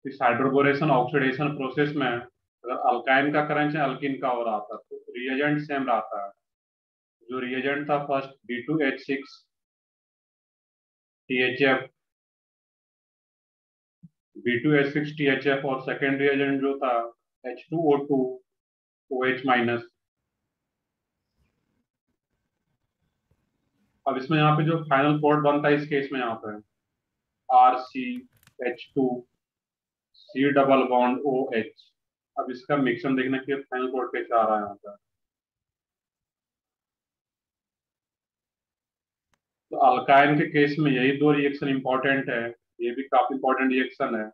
इस hydroboration oxidation process में अगर अल्काइन का करंट अल्किन का हो रहा था तो रिएजेंट सेम रहता है। जो रिएजेंट था first B2H6 THF, B2H6 THF, और सेकेंड रिएजेंट जो था H2O2 OH माइनस। अब इसमें यहाँ पे जो फाइनल कोड बनता है इस केस में यहाँ पे RCH2 C double bond OH। अब इसका मिक्सन देखने के लिए फाइनल कोड कैसे आ रहा है यहाँ पे। तो अल्काइन के केस में यही दो रिएक्शन इंपॉर्टेंट है, ये भी काफी इंपॉर्टेंट रिएक्शन है।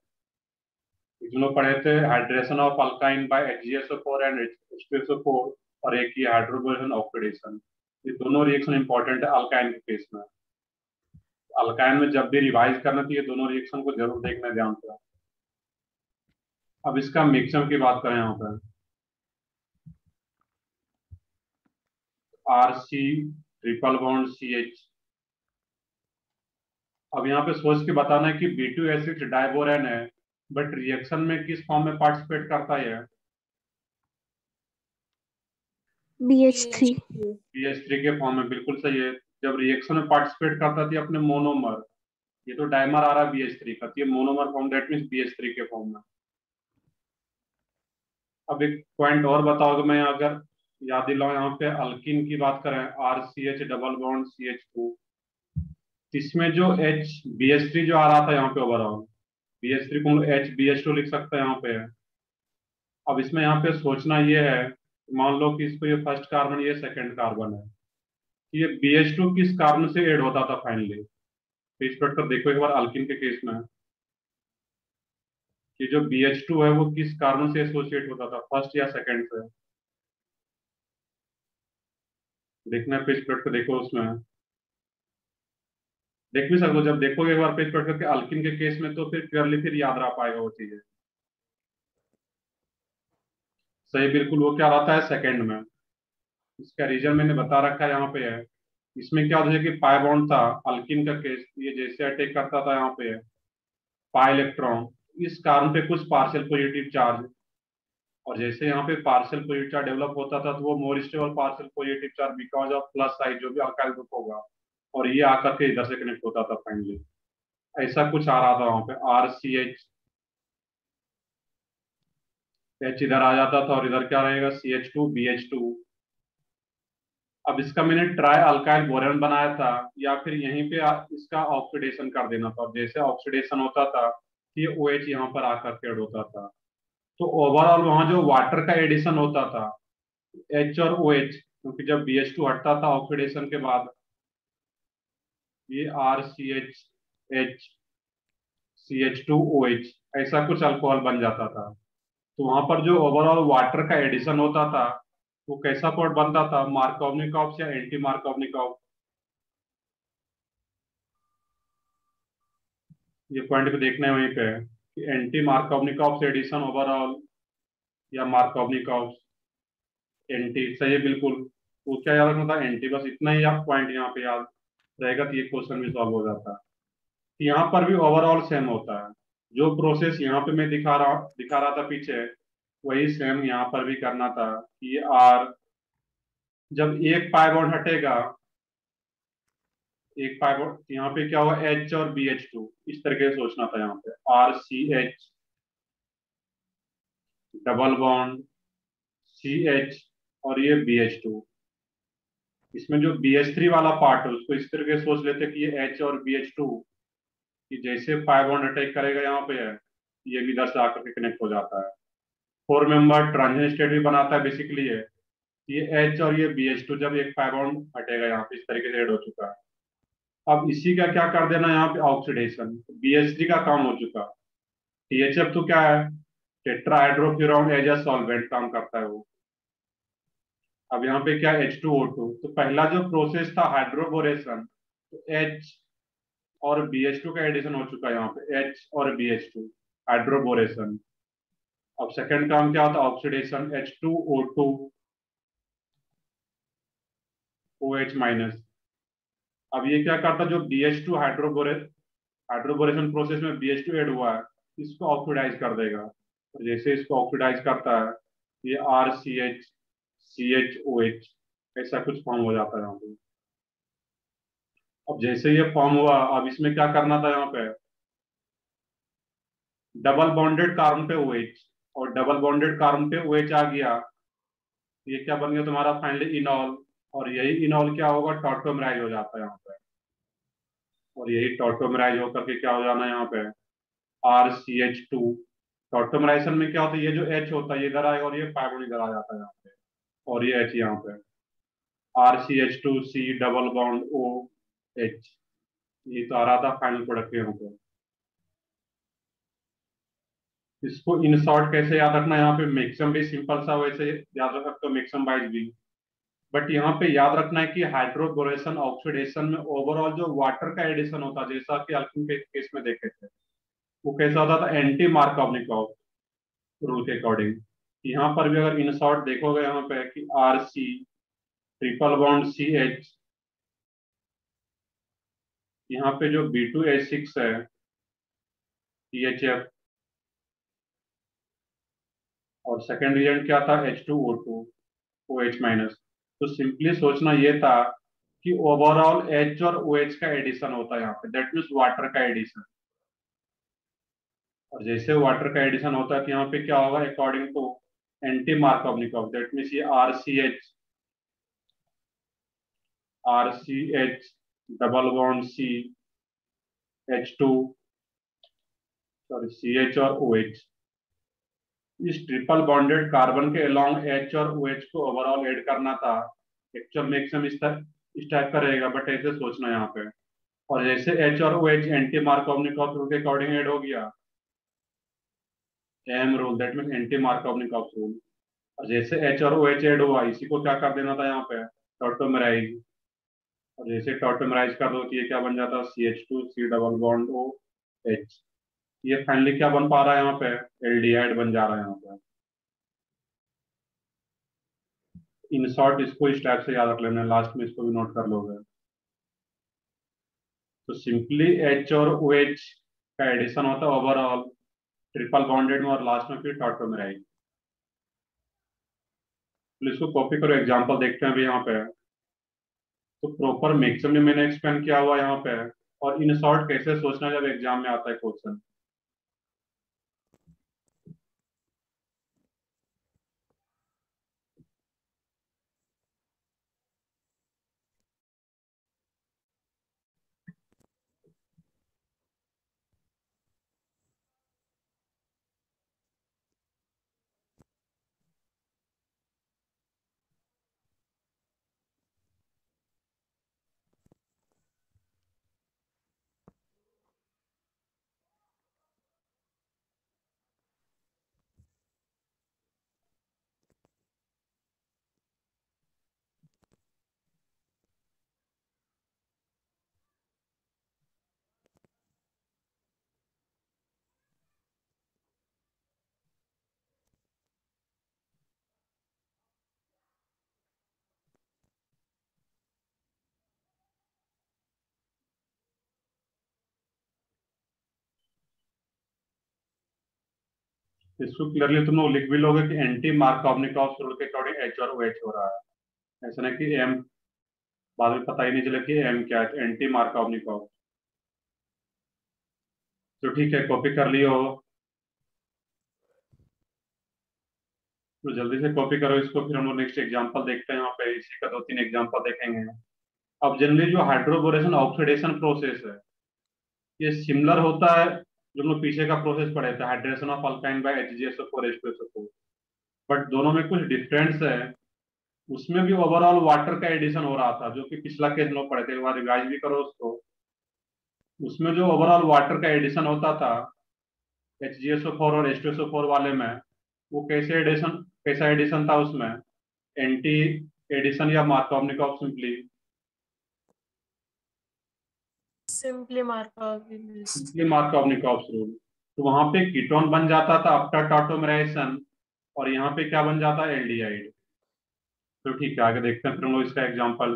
जो लोग पढ़े थे hydration of alkyne by HgSO4 and H2SO4, और एक ही हाइड्रोबोरेशन ऑक्सीडेशन। ये दोनों रिएक्शन इंपॉर्टेंट है अल्काइन के केस में। अल्काइन में जब भी रिवाइज करना चाहिए दोनों रिएक्शन को जरूर देखना ध्यान से। अब इसका मिक्सम की बात करें यहाँ पर RC ट्रिपल बॉन्ड CH। अब यहाँ पे सोच के बताना है कि B2H6 डाइबोरेन है, बट रिएक्शन में किस फॉर्म में पार्टिसिपेट करता है? BH3। BH3 के फॉर्म में, बिल्कुल सही है। जब रिएक्शन में पार्टिसिपेट करता थी अपने मोनोमर, ये तो डाइमर आ रहा है BH3 का, तो ये monomer form, that means BH3 के फॉर्म में। अब एक पॉइंट और बताओगे, मैं अगर याद दिलाऊं, यहाँ पे अल्किन की बात करें RCH डबल बॉन्ड CH2, इसमें जो BH3 जो आ रहा था यहाँ पे ओवरऑल, BH3 को HBH2 लिख सकते हैं यहाँ पे। अब इसमें यहाँ पे सोचना ये है, मान लो कि इसको ये फर्स्ट कार्बन, ये सेकंड कार्बन है, ये BH2 किस कार्बन से ऐड होता था फाइनली? पेज पढ़ कर देखो एक बार अल्किन के केस में कि जो BH2 है वो किस कार्बन से एसोसिएट होता था, फर्स्ट या सेकंड से? देखना है, पेज पढ़ कर देखो, उसमें देख भी सकते हो। जब देखोगे एक बार पेज पढ़ करके अल्किन के केस में, तो फिर क्लियरली फिर याद रह पाएगा वो चीजें। सही, बिल्कुल, वो क्या रहता है सेकंड में। इसका रीजन मैंने बता रखा है यहाँ पे है। इसमें क्या होता है कि पाई बॉन्ड था अल्किन का केस, ये जैसे अटैक करता था यहाँ पे पाई इलेक्ट्रॉन, इस कारण पे कुछ पार्शियल पॉजिटिव चार्ज, और जैसे यहाँ पे पार्शियल पॉजिटिव चार्ज डेवलप होता था तो वो more stable partial positive charge because of plus side जो भी अल्काइल ग्रुप होगा, और ये आकर के इधर से कनेक्ट होता था फाइनली। ऐसा कुछ आ रहा था वहां पे RCH, H इधर आ जाता था और इधर क्या रहेगा CH2 BH2। अब इसका मैंने ट्राई अल्काइल बोरेन बनाया था, या फिर यहीं पे इसका ऑक्सीडेशन कर देना था, और जैसे ऑक्सीडेशन होता था ये OH यहाँ पर आकर के ऐड होता था। तो ओवरऑल वहां जो वाटर का एडिशन होता था H और OH, क्योंकि जब BH2 हटता था ऑक्सीडेशन के बाद, ये RCH CH2OH ऐसा कुछ अल्कोहल बन जाता था। तो वहां पर जो ओवरऑल वाटर का एडिशन होता था वो कैसा पॉट बनता था, मार्कोवनिकॉफ या एंटी मार्कोवनिकॉफ? ये पॉइंट पे देखना है वहीं पे कि एंटी मार्कोवनिकॉफ से एडिशन ओवरऑल या मार्कोवनिकॉफ। एंटी, सही है बिल्कुल। वो क्या याद रखना था, एंटी, बस इतना ही आप पॉइंट यहाँ पे याद रहेगा तो ये क्वेश्चन भी सॉल्व हो जाता है। तो यहाँ पर भी ओवरऑल सेम होता है। जो प्रोसेस यहाँ पे मैं दिखा रहा था पीछे, वही सेम यहाँ पर भी करना था कि आर, जब एक पाई बॉन्ड हटेगा, एक पाई बॉन्ड, यहाँ पे क्या हुआ H और BH2, इस तरीके से सोचना था। यहाँ पे RCH डबल बॉन्ड CH और ये BH2, इसमें जो BH3 वाला पार्ट है उसको इस तरीके से सोच लेते कि ये H और BH2 कि जैसे पाई बॉन्ड अटैक करेगा यहाँ पे है, ये भी इधर से आकर के कनेक्ट हो जाता है। 4 मेंबर ट्रांजिशन स्टेट भी बनाता है बेसिकली है। ये H और ये BH2 जब एक पाई बॉन्ड हटेगा यहाँ पे, इस तरीके से ऐड हो चुका है। अब इसी का क्या कर देना यहाँ पे ऑक्सीडेशन, BH3 का काम हो चुका। THF तो क्या है, टेट्राहाइड्रोक्यूरोन एज अ सॉल्वेंट काम करता है वो। अब यहाँ पे क्या H2O2, तो पहला जो प्रोसेस था हाइड्रोबोरेशन, तो H और BH2 का एडिशन हो चुका है यहाँ पे, H और BH2 हाइड्रोबोरेशन। अब सेकंड काम क्या होता है ऑक्सीडेशन, H2O2 OH माइनस। अब ये क्या करता, जो BH2 हाइड्रोबोरेशन प्रोसेस में BH2 ऐड हुआ है, इसको ऑक्सीडाइज कर देगा। और जैसे इसको ऑक्सीडाइज करता है, ये RCH CHOH ऐसा कुछ फॉर्म हो जाता है यहाँ पे। अब जैसे ये फॉर्म हुआ, अब इसमें क्या करना था, यहाँ पे डबल बॉन्डेड कार्बन पे OH, और डबल बॉन्डेड कार्बन पे OH आ गया, ये क्या बन गया तुम्हारा फाइनली इनॉल। और यही इनॉल क्या होगा, टॉटोमराइज हो जाता है यहाँ पे। और यही टॉटोमराइज होकर के क्या हो जाना है यहाँ पे, RCH2। टॉटोमराइजेशन में क्या होता है, ये जो H होता है ये इधर आएगा और ये कार्बन इधर आ जाता है यहाँ पे, और ये H यहाँ पे, RCH2C डबल बॉन्ड OH। ये तो आ रहा था फाइनल प्रोडक्ट यहाँ पे। इसको इन शॉर्ट कैसे याद रखना, यहाँ पे मैक्सिमम भी सिंपल सा वैसे याद रख सकते हो, मैक्सिमम वाइज भी। बट यहाँ पे याद रखना है कि हाइड्रोबोरेशन ऑक्सीडेशन में ओवरऑल जो वाटर का एडिशन होता है, जैसा कि अल्किन के केस में देखे थे, वो कैसा होता था, एंटी मार्कोवनिकॉफ रूल के अकॉर्डिंग। यहाँ पर भी अगर इन शॉर्ट देखोगे यहाँ पे कि RC ट्रिपल बॉन्ड CH, यहाँ पे जो B2H6 है CHF, और सेकेंड रिएजेंट क्या था H2O2 OH माइनस। तो सिंपली सोचना ये था कि ओवरऑल H और OH का एडिशन होता है यहाँ पे, दैट मीन्स वाटर का एडिशन। और जैसे वाटर का एडिशन होता है तो यहाँ पे क्या होगा, according to anti Markovnikov, that means ये RCH double bond CH2 sorry CH और OH, इस ट्रिपल बॉन्डेड कार्बन के अलोंग H और OH को ओवरऑल ऐड करना था। एक्चुअल मैक्सिमम इस टाइप का रहेगा, बट ऐसे सोचना यहाँ पे। और जैसे H और OH एंटी मार्कोवनिकॉफ रूल के अकॉर्डिंग ऐड हो गया, M rule, that mean anti Markovnikov rule. और जैसे H और OH ऐड हुआ, इसी को क्या कर देना था यहाँ पे, टॉटोमराइज। और जैसे टॉटोमराइज कर दो तो ये क्या बन जाता है, CH2C डबल बॉन्ड OH। ये फाइनली क्या बन पा रहा है यहाँ पे, एल्डिहाइड बन जा रहा है यहाँ पे। इन शॉर्ट इसको इस टाइप से याद रख लेना, लास्ट में इसको भी नोट कर लोगे। तो सिंपली H और OH का एडिशन होता है ओवरऑल ट्रिपल बॉन्डेड में, और लास्ट में फिर टॉटोमराइज। तो इसको कॉपी करो, एग्जांपल देखते हैं अभी यहाँ पे। तो प्रॉपर मैक्सिमम में मैंने एक्सप्लेन किया हुआ यहाँ पे, और इन शॉर्ट कैसे सोचना जब एग्जाम में आता है क्वेश्चन। इसको क्लियरली तुम लोग लिख भी लोगे कि एंटी मार्कोवनिकॉफ रूल के अकॉर्डिंग H और OH हो रहा है, ऐसा नहीं कि M बाद में पता ही नहीं चला कि M क्या है, एंटी मार्कोवनिकॉफ। तो ठीक है, कॉपी कर लियो। तो जल्दी से कॉपी करो इसको, फिर हम लोग नेक्स्ट एग्जांपल देखते हैं। यहाँ पे इसी का 2-3 एग्जांपल देखेंगे। अब जनरली जो हाइड्रोबोरेशन ऑक्सीडेशन प्रोसेस है, ये सिमिलर होता है जो हम लोग पीछे का प्रोसेस पढ़े थे, hydration of alkyne by HgSO4 H2SO4। But दोनों में कुछ डिफरेंस है। उसमें भी ओवरऑल वाटर का एडिशन हो रहा था, जो कि पिछला केस हम लोग पढ़े थे, एक बार रिवाइज भी करो उसको। उसमें जो ओवरऑल वाटर का एडिशन होता था HgSO4 और H2SO4 वाले में, वो कैसा एडिशन था उसमें, एंटी एडिशन या मार्कोवनिकॉफ सिंपली मार्कोवनिकॉफ रूल। तो वहां पे कीटोन बन जाता था आफ्टर टॉटोमराइजेशन, और यहाँ पे क्या बन जाता है, एल्डिहाइड। तो ठीक है, आगे देखते हैं फिर हम लोग इसका एग्जांपल।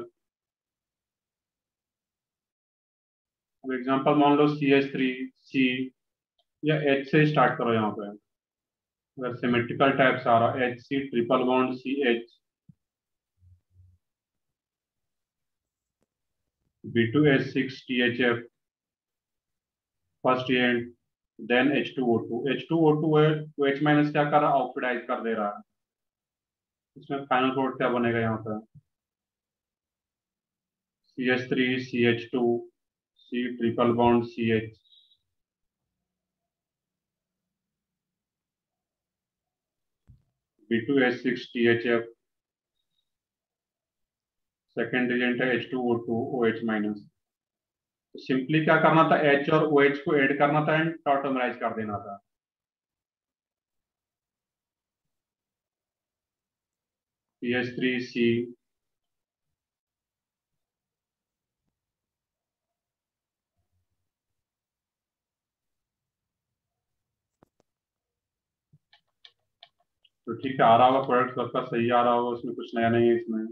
अब एग्जांपल मान लो CH3C या एच से स्टार्ट करो यहाँ पे। अगर सिमेट्रिकल टाइप से आ रहा, H C triple bond C H, B2H6 THF first and, then H2O2। H2O2 है तो H माइनस क्या कर रहा है, ऑक्सीडाइज कर दे रहा है। इसमें फाइनल प्रोडक्ट क्या बनेगा यहाँ पे, CH3 CH2 C triple bond CH, B2H6 THF, second reagent है H2O2 OH माइनस। तो सिंपली क्या करना था, H और OH को ऐड करना था एंड टॉटोमराइज कर देना था। CH3C, तो ठीक है, आ रहा होगा प्रोडक्ट सबका सही आ रहा होगा, उसमें कुछ नया नहीं है इसमें।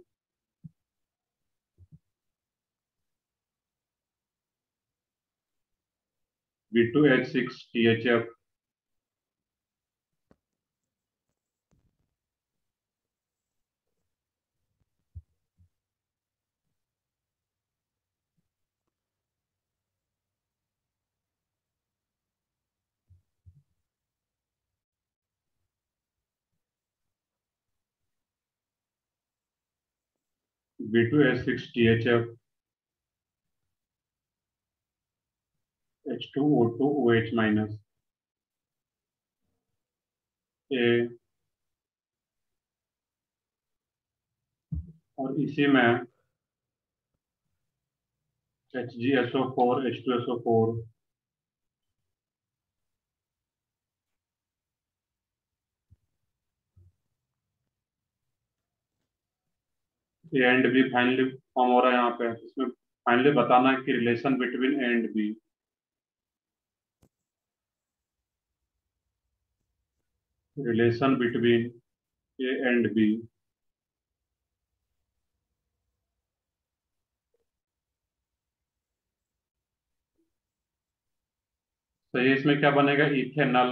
B2H6 THF, B2H6 THF, H2O2 OH minus, A, और इसी में HgSO4 H2SO4, A and B finally form हो रहा है यहाँ पे। इसमें फाइनली बताना है कि relation between A and B, relation between A and B. तो ये इसमें क्या बनेगा, इथेनॉल,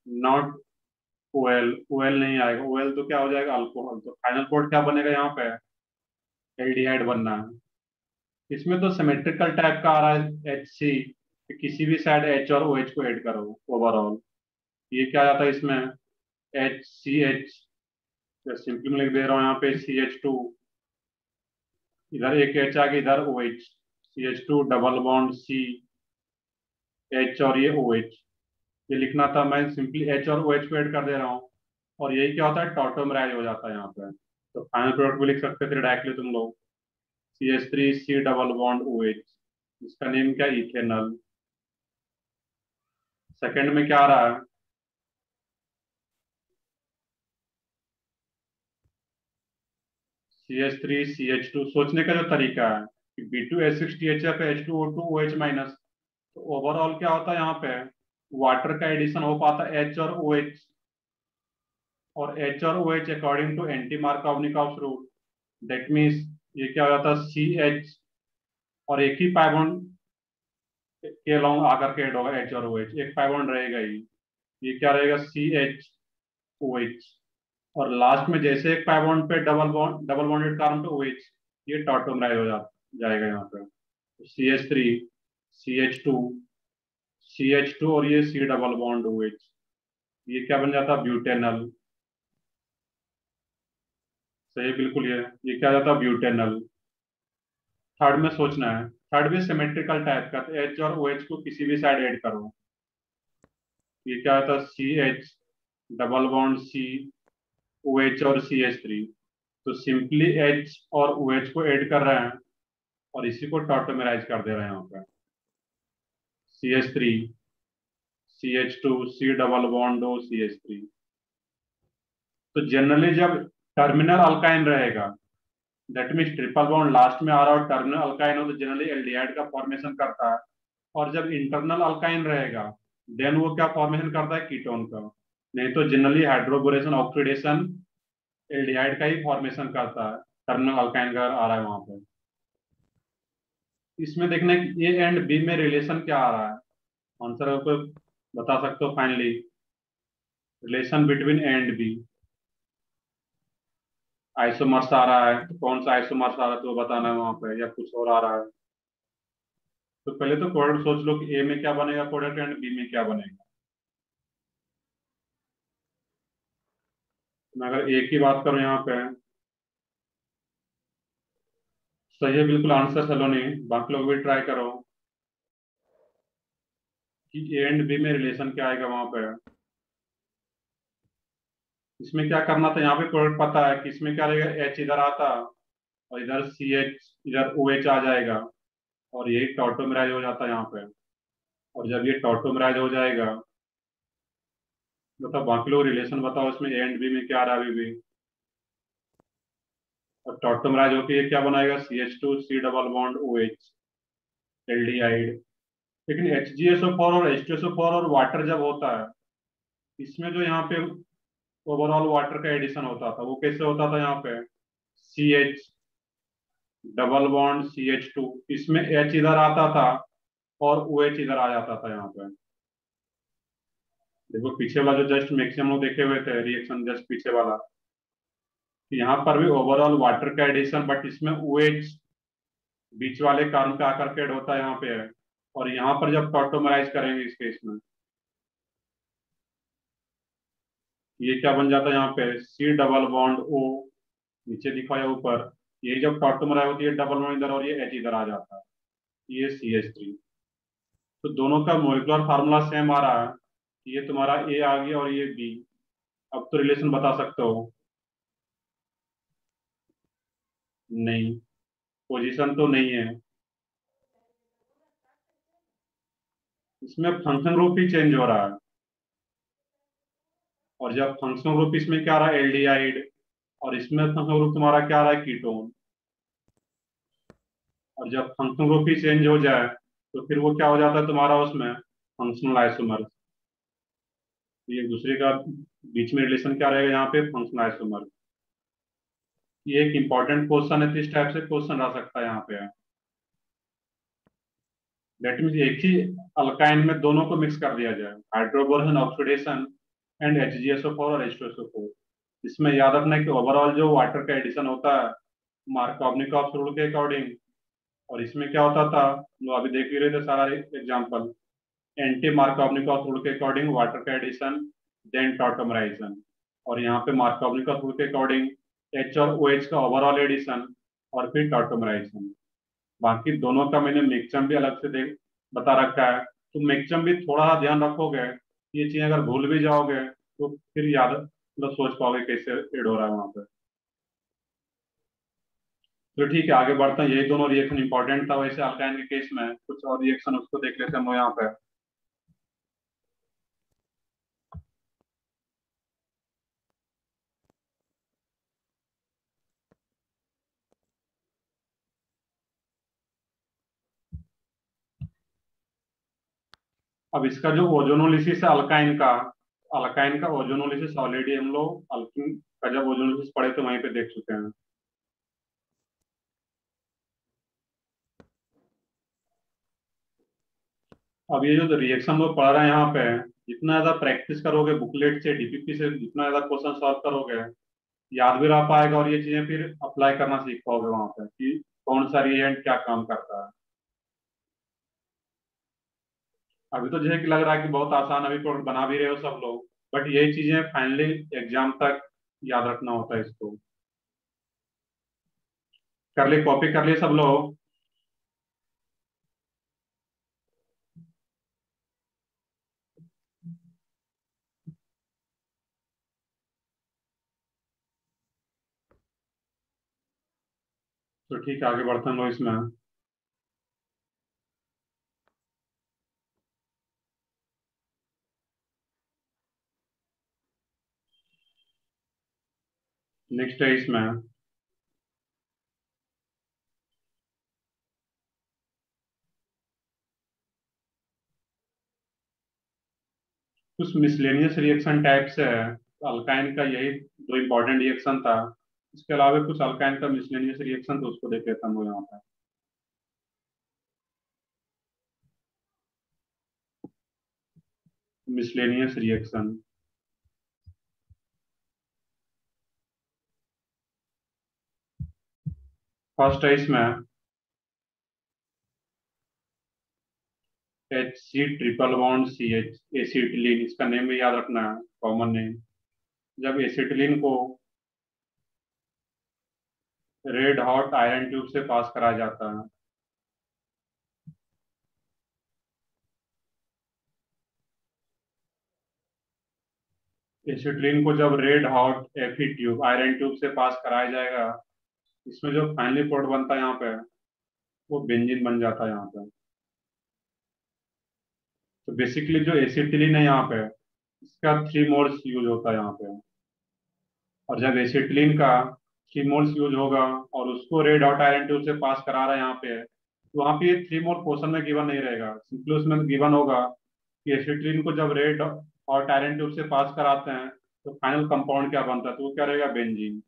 नॉट ओएल। ओएल नहीं आएगा, ओएल तो क्या हो जाएगा, अल्कोहल। तो फाइनल कोड क्या बनेगा यहाँ पे, एल्डिहाइड बनना है। इसमें तो सिमेट्रिकल टाइप का आ रहा है एच सी, किसी भी साइड एच और ओ एच को ऐड करो ओवरऑल। ये क्या आता है इसमें, एच सी एच, सिंपली मैं लिख दे रहा हूँ यहाँ पे CH2, इधर एक एच आ गया, इधर O H, CH2 double bond C H और ये ओ एच। ये लिखना था, मैं सिंपली एच और ओ एच को ऐड कर दे रहा हूँ, और यही क्या होता है, टॉटोमराइज हो जाता है यहाँ पे। तो फाइनल प्रोडक्ट भी लिख सकते थे डायरेक्टली तुम लोग, CH3C double bond O H, इसका नेम क्या, इथेनॉल। सेकंड में क्या आ रहा है, CH3CH2। सोचने का जो तरीका है कि B2H6THF H2O2 OH माइनस, तो ओवरऑल क्या होता है यहाँ पे, वाटर का एडिशन हो पाता है H और OH, और H और OH according to anti Markovnikov rule, that means ये क्या हो जाता है, CH, और एक ही पाई बॉन्ड के लॉन्ग आकर के ऐड होगा H और OH, एक पाई बॉन्ड रहेगा ही। ये क्या रहेगा, CHOH, और लास्ट में जैसे एक पाई बॉन्ड पे डबल बॉन्डेड कार्बन पे OH, ये टॉटोमराइज हो जाएगा यहाँ पे। CH3 CH2 CH2 और ये C डबल बॉन्ड OH, ये क्या बन जाता, ब्यूटेनल। सही, बिल्कुल ये क्या जाता, ब्यूटेनल। थर्ड में सोचना है, थर्ड भी सिमेट्रिकल टाइप का, तो H और OH को किसी भी साइड ऐड करो। ये क्या होता है, CH double bond C OH और CH3। तो सिंपली H और OH को ऐड कर रहे हैं और इसी को टॉटोमराइज कर दे रहे हैं यहाँ पे, CH3 CH2 C double bond O CH3। तो जनरली जब टर्मिनल अल्काइन रहेगा, that means triple bond last में आ रहा हो, टर्मिनल अल्काइन हो, तो जनरली एल्डिहाइड का फॉर्मेशन करता है। और जब इंटरनल अल्काइन रहेगा, देन वो क्या फॉर्मेशन करता है, कीटोन का। नहीं तो जनरली हाइड्रोबोरेशन ऑक्सीडेशन एल्डिहाइड का ही फॉर्मेशन करता है, टर्मिनल अल्काइन का आ रहा है वहां पे। इसमें देखना है कि ए एंड बी में रिलेशन क्या आ रहा है, आंसर आपको बता सकते हो finally relation between A and B. Isomers आ रहा है तो कौन सा आइसोमर्स आ रहा है तो वो बताना है वहां पे, या कुछ और आ रहा है। तो पहले तो प्रोडक्ट सोच लो कि ए में क्या बनेगा प्रोडक्ट एंड बी में क्या बनेगा। मैं अगर ए की बात करूं यहाँ पे, सही है बिल्कुल आंसर सलोनी। बाकी लोग भी ट्राई करो कि ए एंड बी में रिलेशन क्या आएगा वहां पे। इसमें क्या करना था, यहाँ पे प्रोडक्ट पता है कि इसमें क्या रहेगा, एच इधर आता और इधर सी एच, इधर ओ एच आ जाएगा और यही टॉटोमराइज हो जाता है यहाँ पे। और जब ये टॉटोमराइज हो जाएगा, बताओ बाकी लोग रिलेशन बताओ इसमें ए एंड बी में क्या आ रहा है अभी भी। और टॉटोमराइज होकर ये क्या बनाएगा, C H two C double bond O H, aldehyde. लेकिन H G S O four और H two S O four और वाटर जब होता है, इसमें जो यहाँ पे ओवरऑल वाटर का एडिशन होता था वो कैसे होता था, यहाँ पे C H double bond C H two, इसमें एच इधर आता था और ओ एच इधर आ जाता था यहाँ पे। देखो पीछे वाला जो जस्ट मैक्सिमम लोग देखे हुए थे रिएक्शन, जस्ट पीछे वाला, यहाँ पर भी ओवरऑल वाटर का एडिशन, बट इसमें ओ एच बीच वाले कार्बन पे आकर के ऐड होता है यहाँ पे है। और यहाँ पर जब टॉटोमराइज करेंगे इस केस में, ये क्या बन जाता है यहाँ पे, सी डबल बॉन्ड ओ, नीचे दिखा है ऊपर, ये जब टॉटोमराइज होती है डबल बॉन्ड इधर और ये एच इधर आ जाता है, ये सी एच थ्री। तो दोनों का मोलिकुलर फार्मूला सेम आ रहा है, ये तुम्हारा ए आ गया और ये बी। अब तो रिलेशन बता सकते हो। नहीं, पोजीशन तो नहीं है इसमें, फंक्शन ग्रुप ही चेंज हो रहा है। और जब फंक्शनल ग्रुप इसमें क्या आ रहा है, एल्डिहाइड, और इसमें फंक्शनल ग्रुप तुम्हारा क्या आ रहा है, कीटोन। और जब फंक्शनल ग्रुप ही चेंज हो जाए तो फिर वो क्या हो जाता है तुम्हारा उसमें, फंक्शनल आइसोमर। ये एक दूसरे का बीच में रिलेशन क्या रहेगा यहाँ पे, फंक्शनल आइसोमर। ये एक इंपॉर्टेंट क्वेश्चन है, तो इस टाइप से क्वेश्चन आ सकता है यहाँ पे। दैट मीन्स एक ही अल्काइन में दोनों को मिक्स कर दिया जाए, हाइड्रोबोरेशन ऑक्सीडेशन एंड HgSO4 और H2SO4। इसमें याद रखना है कि ओवरऑल जो वाटर का एडिशन होता है मार्कोवनिकॉफ रूल के अकॉर्डिंग, और इसमें क्या होता था, जो अभी देख ही रहे थे सारा एग्जांपल, एंटी मार्कोवनिकॉफ रूल के अकॉर्डिंग वाटर का एडिशन देन टॉटोमराइजेशन। और यहाँ पे मार्कोवनिकॉफ रूल के अकॉर्डिंग एच और ओ एच का ओवरऑल एडिशन और फिर टॉटोमराइजेशन। बाकी दोनों का मैंने मिक्सचम भी अलग से देख बता रखा है, तो मिक्सचम भी थोड़ा सा ध्यान रखोगे, ये चीज अगर भूल भी जाओगे तो फिर याद मतलब सोच पाओगे कैसे एड हो रहा है वहां पे। तो ठीक है आगे बढ़ते हैं, यही दोनों रिएक्शन इंपॉर्टेंट था। वैसे अल्काइन के केस में कुछ और रिएक्शन उसको देख लेते हैं हम लोग यहाँ पे। अब इसका जो ओजोनोलिसिस है अल्काइन का ओजोनोलिसिस ऑलरेडी हम लोग अल्किन का जब ओजोनोलिसिस पढ़े थे वहीं पे देख चुके हैं। अब ये जो रिएक्शन लोग पढ़ रहे हैं यहाँ पे, जितना ज्यादा प्रैक्टिस करोगे बुकलेट से डीपीपी से, जितना ज्यादा क्वेश्चन सॉल्व करोगे याद भी रह पाएगा, और ये चीजें फिर अप्लाई करना सीख पाओगे वहां पे कि कौन सा रिएजेंट क्या काम करता है। अभी तो जो है कि लग रहा है कि बहुत आसान, अभी प्रोडक्ट बना भी रहे हो सब लोग, बट यही चीजें फाइनली एग्जाम तक याद रखना होता है इसको। कर लिए, कॉपी कर लिए सब लोग। तो ठीक है आगे बढ़ते हैं लोग इसमें। नेक्स्ट है इसमें कुछ मिसलेनियस रिएक्शन टाइप से है। अल्काइन का यही दो इंपॉर्टेंट रिएक्शन था, इसके अलावा कुछ अल्काइन का मिसलेनियस रिएक्शन तो उसको देख लेते हैं हम लोग यहाँ पे। Miscellaneous reaction. फर्स्ट है इसमें HC triple bond CH, acetylene, इसका नेम भी याद रखना है, कॉमन नेम। जब एसिटिलीन को रेड हॉट आयरन ट्यूब से पास कराया जाता है, एसिटिलीन को जब red hot Fe tube iron tube से पास कराया जाएगा, इसमें जो फाइनली प्रोडक्ट बनता है यहाँ पे, वो बेंजीन बन जाता है यहाँ पे। तो बेसिकली जो एसिटिलीन है यहाँ पे, इसका 3 मोल्स यूज होता है यहाँ पे। और जब एसिटिलीन का 3 मोल्स यूज होगा और उसको रेड हॉट आयरन ट्यूब से पास करा रहा है यहाँ पे, तो वहाँ पे ये 3 मोल क्वेश्चन में गिवन नहीं रहेगा, सिंपली उसमें गिवन होगा कि एसिटिलीन को जब रेड हॉट आयरन ट्यूब से पास कराते हैं तो फाइनल कंपाउंड क्या बनता है, तो वो क्या रहेगा, बेंजीन।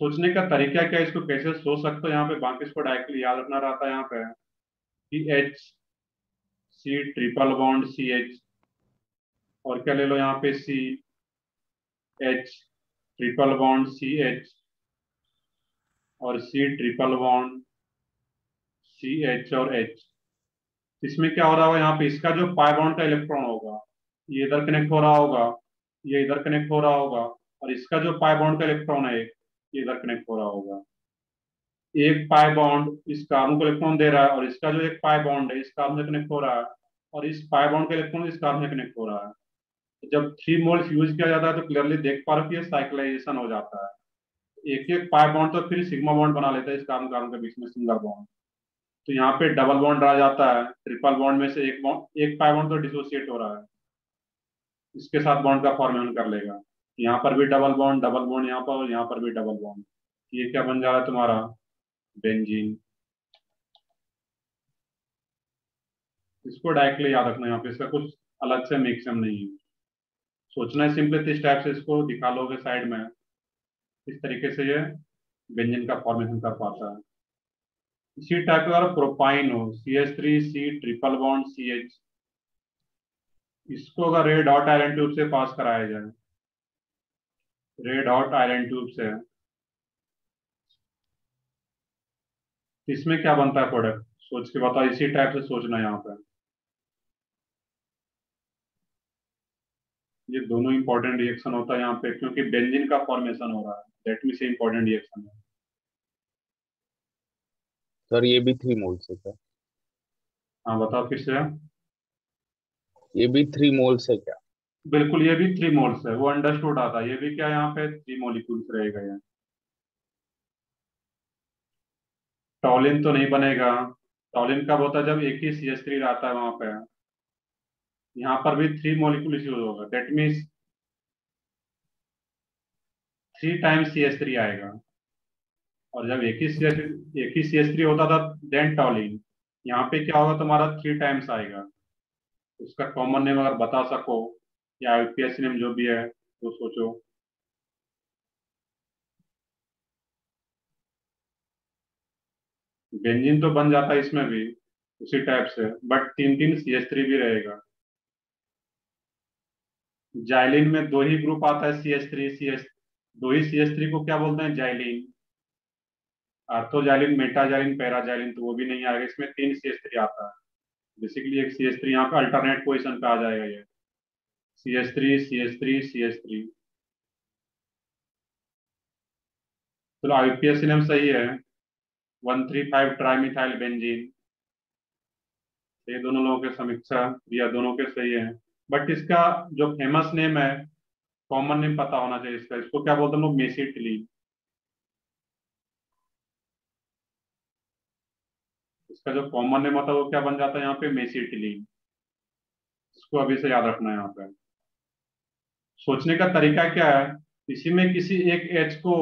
सोचने का तरीका क्या है, इसको कैसे सोच सकते हो यहाँ पे, बाकी इसको डायरेक्टली याद रखना रहता है यहाँ पे कि HC ट्रिपल बॉन्ड CH, और क्या ले लो यहाँ पे CH ट्रिपल बॉन्ड CH और C ट्रिपल बॉन्ड CH और H। इसमें क्या हो रहा होगा, यहाँ पे इसका जो पाई बॉन्ड का इलेक्ट्रॉन होगा, ये इधर कनेक्ट हो रहा होगा, ये इधर कनेक्ट हो रहा होगा, और इसका जो पाई बॉन्ड का इलेक्ट्रॉन है ये इधर कनेक्ट हो रहा होगा। एक पाई बॉन्ड इस कार्बन को इलेक्ट्रॉन दे रहा है, और इसका जो एक पाई बॉन्ड है इस कार्बन से कनेक्ट हो रहा है, और इस पाई बॉन्ड का इलेक्ट्रॉन इस कार्बन से कनेक्ट हो रहा है। तो जब 3 मोल्स यूज किया जाता है तो क्लियरली देख पा रहे हो कि ये साइक्लाइजेशन हो जाता है। एक एक पाई बॉन्ड तो फिर सिग्मा बॉन्ड बना लेता है इस कार्बन कार्बन के बीच में, सिंगल बॉन्ड। तो यहाँ पे डबल बॉन्ड रह जाता है, ट्रिपल बॉन्ड में से एक बॉन्ड, एक पाई बॉन्ड तो डिसोसिएट हो रहा है, इसके साथ बॉन्ड का फॉर्मेशन कर लेगा। यहाँ पर भी डबल बॉन्ड यहाँ पर, और यहाँ पर भी डबल बॉन्ड। ये क्या बन जा रहा है तुम्हारा, बेंजीन। इसको डायरेक्टली याद रखना, यहाँ पे इसका कुछ अलग से मिक्सम नहीं है। सोचना है सिंपली इस टाइप से, इसको दिखा लोगे साइड में, इस तरीके से ये बेंजीन का फॉर्मेशन कर पाता है। इसी टाइप का अगर प्रोपाइन हो, CH3C ट्रिपल बॉन्ड CH, इसको अगर रेड हॉट आयरन ट्यूब से पास कराया जाए, रेड हॉट आयरन ट्यूब से, इसमें क्या बनता है प्रोडक्ट, सोच के बताओ, इसी टाइप से सोचना है यहाँ पे। ये दोनों इंपॉर्टेंट रिएक्शन होता है यहाँ पे, क्योंकि बेंजीन का फॉर्मेशन हो रहा है, दैट मींस इंपॉर्टेंट रिएक्शन है। सर ये भी 3 मोल्स है क्या? हाँ बताओ फिर से। ये भी 3 मोल्स है क्या? बिल्कुल, ये भी 3 मोल्स है, वो अंडरस्टूड आता है, ये भी क्या यहाँ पे 3 मोलिक्यूल्स रहेगा ये। टॉलिन तो नहीं बनेगा, टॉलिन कब होता है, जब एक ही CH3 रहता है वहां पे। यहाँ पर भी 3 मोलिक्यूल यूज होगा, दैट मीन्स 3 टाइम्स CH3 आएगा। और जब एक ही CH3 होता था देन टॉलिन, यहाँ पे क्या होगा तुम्हारा 3 टाइम्स आएगा। उसका कॉमन नेम अगर बता सको या यूपीएससी नेम जो भी है तो सोचो। बेंजीन तो बन जाता है इसमें भी उसी टाइप से, बट 3 3 CH3 भी रहेगा। जाइलिन में दो ही ग्रुप आता है, CH3 CH, दो ही CH3 को क्या बोलते हैं, जाइलिन। आर्थोजाइलिन, मेटाजाइलिन, पैराजाइलिन तो वो भी नहीं आएगा, इसमें 3 CH3 आता है। बेसिकली एक CH3 यहाँ पे अल्टरनेट पोजिशन पे आ जाएगा ये, CH3 CH3 CH3। चलो आईपीएससी नेम सही है, 135 ट्राईमिथाइल बेंजीन। ये दोनों लोगों के समीक्षा या दोनों के सही है, बट इसका जो फेमस नेम है, कॉमन नेम पता होना चाहिए इसका, इसको क्या बोलते हैं लोग, मेसिटिलीन। इसका जो कॉमन नेम होता है वो क्या बन जाता है यहाँ पे, मेसिटिलीन। इसको अभी से याद रखना है यहाँ पे। सोचने का तरीका क्या है, इसी में किसी एक एच को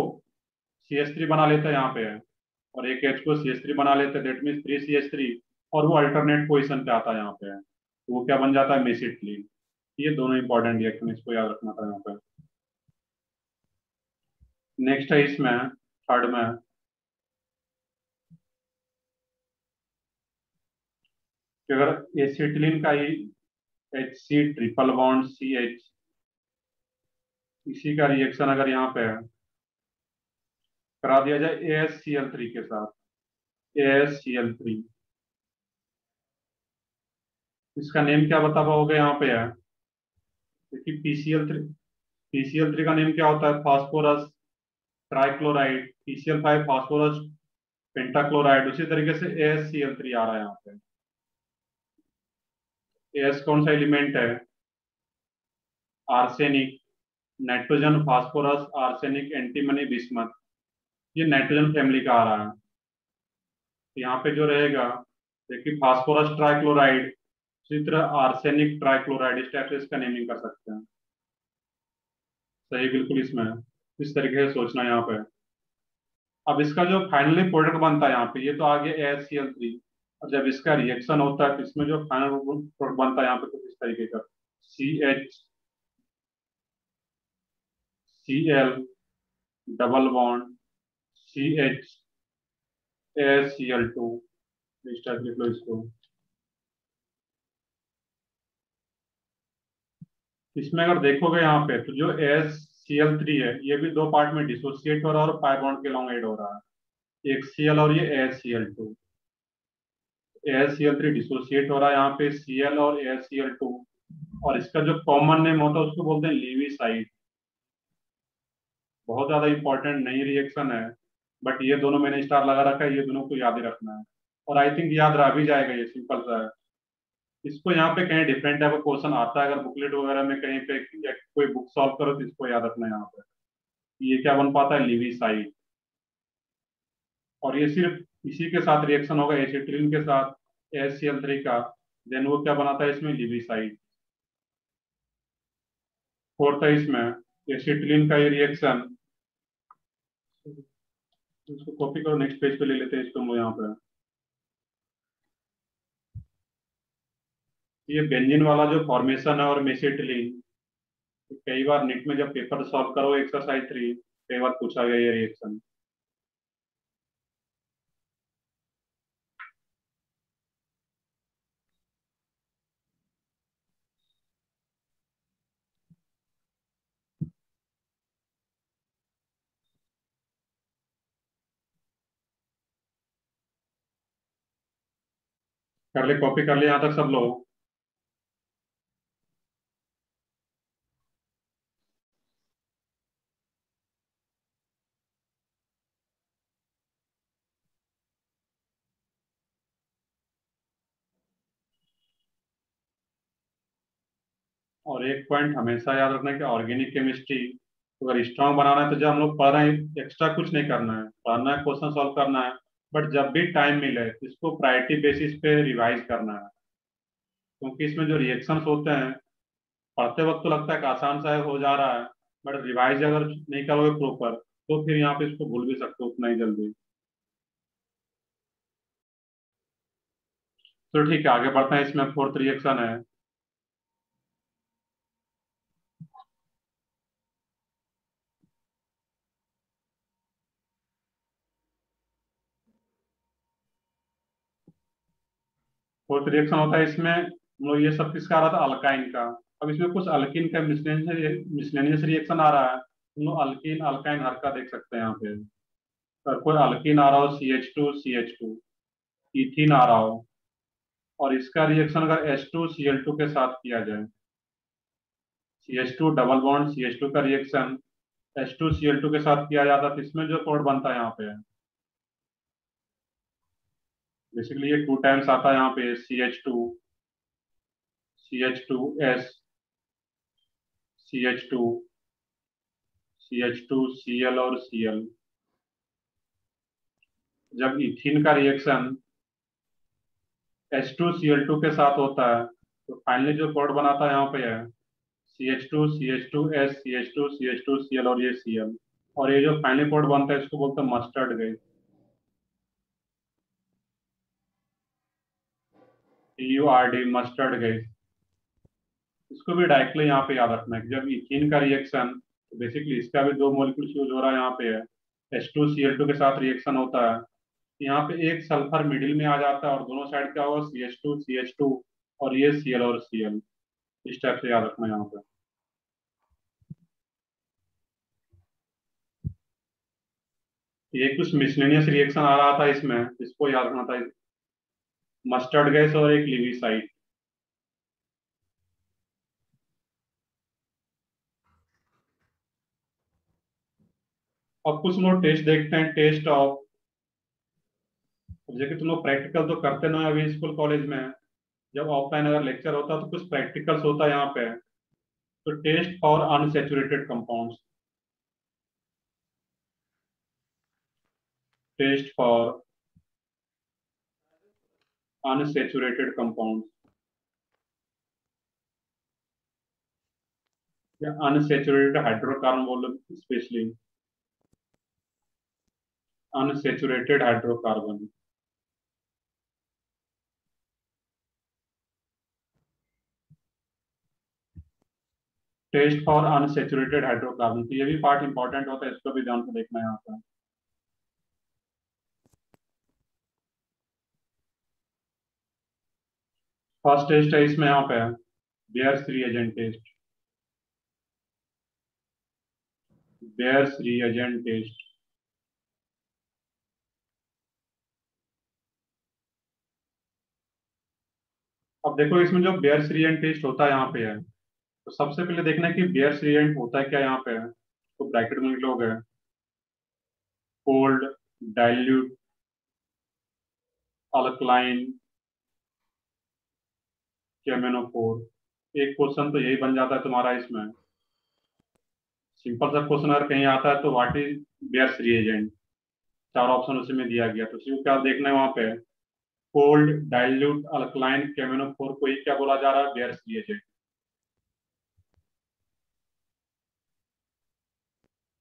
CH3 बना लेता है यहाँ पे, और एक एच को CH3 बना लेते हैं, दैट मीन्स 3 CH3, और वो अल्टरनेट पोजिशन पे आता है यहाँ पे, तो वो क्या बन जाता है, मेसिटिलीन। ये दोनों इंपॉर्टेंट रिएक्शन, इसको याद रखना था यहाँ पे। नेक्स्ट है इसमें थर्ड में, कि अगर एसिटिलीन का ही HC ट्रिपल बॉन्ड CH, इसी का रिएक्शन अगर यहाँ पे करा दिया जाए AsCl3 के साथ, AsCl3, इसका नेम क्या बता पाओगे यहाँ पे है? क्योंकि PCl3 का नेम क्या होता है? Phosphorus trichloride, PCl5 phosphorus pentachloride, उसी तरीके से AsCl3 आ रहा है यहाँ पे। As कौन सा एलिमेंट है? Arsenic, nitrogen, phosphorus, arsenic, antimony, bismuth, ये नाइट्रोजन फैमिली का आ रहा है। यहाँ पे जो रहेगा देखिए फास्फोरस ट्राइक्लोराइड, इसी तरह आर्सेनिक ट्राइक्लोराइड, इस टाइप से इसका नेमिंग कर सकते हैं। सही, बिल्कुल इसमें इस तरीके से सोचना है यहाँ पे। अब इसका जो फाइनली प्रोडक्ट बनता है यहाँ पे, ये तो आ गया AsCl3, और जब इसका रिएक्शन होता है तो इसमें जो फाइनल प्रोडक्ट बनता है यहाँ पे कुछ इस तरीके का, CH Cl double bond CH AsCl2, इस टाइप लिख लो इसको। इसमें अगर देखोगे यहाँ पे तो जो AsCl3 है ये भी दो पार्ट में डिसोसिएट हो रहा है और पाई बॉन्ड के लॉन्ग ऐड हो रहा है, एक Cl और ये AsCl2। AsCl3 डिसोसिएट हो रहा है यहाँ पे Cl और AsCl2, और इसका जो कॉमन नेम होता है उसको बोलते हैं लीविसाइड। बहुत ज्यादा इंपॉर्टेंट नहीं रिएक्शन है, बट ये दोनों मैंने स्टार लगा रखा है, ये दोनों को याद ही रखना है, और आई थिंक याद रह भी जाएगा, ये सिंपल सा है। इसको यहाँ पे कहीं डिफरेंट टाइप का क्वेश्चन आता है, अगर बुकलेट वगैरह में कहीं पे या कोई बुक सॉल्व करो तो इसको याद रखना है यहाँ पे। ये क्या बन पाता है? लिविसाइड। और ये सिर्फ इसी के साथ रिएक्शन होगा, एसिटिलीन के साथ AsCl3 का, देन वो क्या बनाता है इसमें? लिविसाइड। फोर्थ है इसमें एसिटिलीन का ये रिएक्शन, इसको कॉपी करो, नेक्स्ट पेज पे ले लेते हैं इसको हम यहाँ पे। ये बेंजीन वाला जो फॉर्मेशन है और मेसिटिलीन, कई बार नीट में जब पेपर सॉल्व करो एक्सरसाइज 3, कई बार पूछा गया ये रिएक्शन। कर ले, कॉपी कर ले यहाँ तक सब लोग। और एक पॉइंट हमेशा याद रखना है कि ऑर्गेनिक केमिस्ट्री अगर स्ट्रांग बनाना है तो जब हम लोग पढ़ रहे हैं एक्स्ट्रा कुछ नहीं करना है, पढ़ना है, क्वेश्चन सॉल्व करना है, बट जब भी टाइम मिले इसको प्रायोरिटी बेसिस पे रिवाइज करना है, क्योंकि इसमें जो रिएक्शंस होते हैं पढ़ते वक्त तो लगता है कि आसान सा है, हो जा रहा है, बट रिवाइज अगर नहीं करोगे प्रॉपर तो फिर यहाँ पे इसको भूल भी सकते हो उतना ही जल्दी। तो ठीक है, आगे बढ़ते हैं। इसमें फोर्थ रिएक्शन है फोर्थ रिएक्शन होता है इसमें हम लोग, ये सब किसका आ रहा था? अल्काइन का। अब इसमें कुछ अल्किन का मिसलेनियस रिएक्शन आ रहा है, हम लोग अल्किन अल्काइन हर का देख सकते हैं यहाँ पे। अगर कोई अल्किन आ रहा हो CH2 इथिन आ रहा हो, और इसका रिएक्शन अगर H2Cl2 के साथ किया जाए, CH2 डबल बॉन्ड CH2 का रिएक्शन H2Cl2 के साथ किया जाता है तो इसमें जो कोड बनता है यहाँ पे, बेसिकली ये 2 टाइम्स आता है यहाँ पे, CH2S CH2Cl और Cl। जब इथिन का रिएक्शन H2Cl2 के साथ होता है तो फाइनली जो कोड बनाता है यहाँ पे है CH2 CH2S CH2 CH2Cl और ये Cl, और ये जो फाइनली कोड बनता है इसको बोलते हैं mustard gas, TURD, mustard gas. इसको भी डायरेक्टली यहाँ पे याद रखना है कि जब इथिन का रिएक्शन, तो बेसिकली इसका भी दो मॉलिक्यूल्स यूज हो रहा है यहाँ पे है, H2Cl2 के साथ रिएक्शन होता है, यहाँ पे एक सल्फर मिडिल में आ जाता है और दोनों साइड क्या होगा? CH2 CH2 और ये Cl और Cl। इस टाइप से याद रखना यहाँ पे। ये कुछ मिसलेनियस रिएक्शन आ रहा था इसमें, इसको याद रखना था। मस्टर्ड गैस और एक लिविसाइड। अब कुछ लोग टेस्ट देखते हैं, टेस्ट ऑफ, जैसे कि तुम लोग प्रैक्टिकल तो करते ना अभी स्कूल कॉलेज में। जब ऑफलाइन अगर लेक्चर होता है तो कुछ प्रैक्टिकल्स होता है यहाँ पे। तो test for unsaturated compounds, test for unsaturated compounds या अनसेचुरेटेड हाइड्रोकार्बन बोलो, specially unsaturated hydrocarbon. Test for unsaturated hydrocarbon, तो ये भी पार्ट इंपॉर्टेंट होता है, इसको भी ध्यान से देखना है यहाँ पर। फर्स्ट टेस्ट है इसमें यहाँ पे, Baeyer's reagent test, Baeyer's reagent test. अब देखो इसमें जो बेयर्स रिएजेंट टेस्ट होता है यहाँ पे है, तो सबसे पहले देखना है कि बेयर्स रिएजेंट होता है क्या यहाँ पे है। तो ब्रैकेट में लोग है कोल्ड डाइल्यूट अल्कलाइन केमेनोफोर। एक क्वेश्चन तो यही बन जाता है तुम्हारा इसमें। सिंपल सा क्वेश्चन अगर कहीं आता है तो व्हाट इज बेयर्स रिएजेंट, चार ऑप्शन उसी में दिया गया, तो उसी को क्या देखना है वहां पे, कोल्ड डाइल्यूट अल्कलाइन केमेनोफोर को ही क्या बोला जा रहा है, बेयर्स रिएजेंट।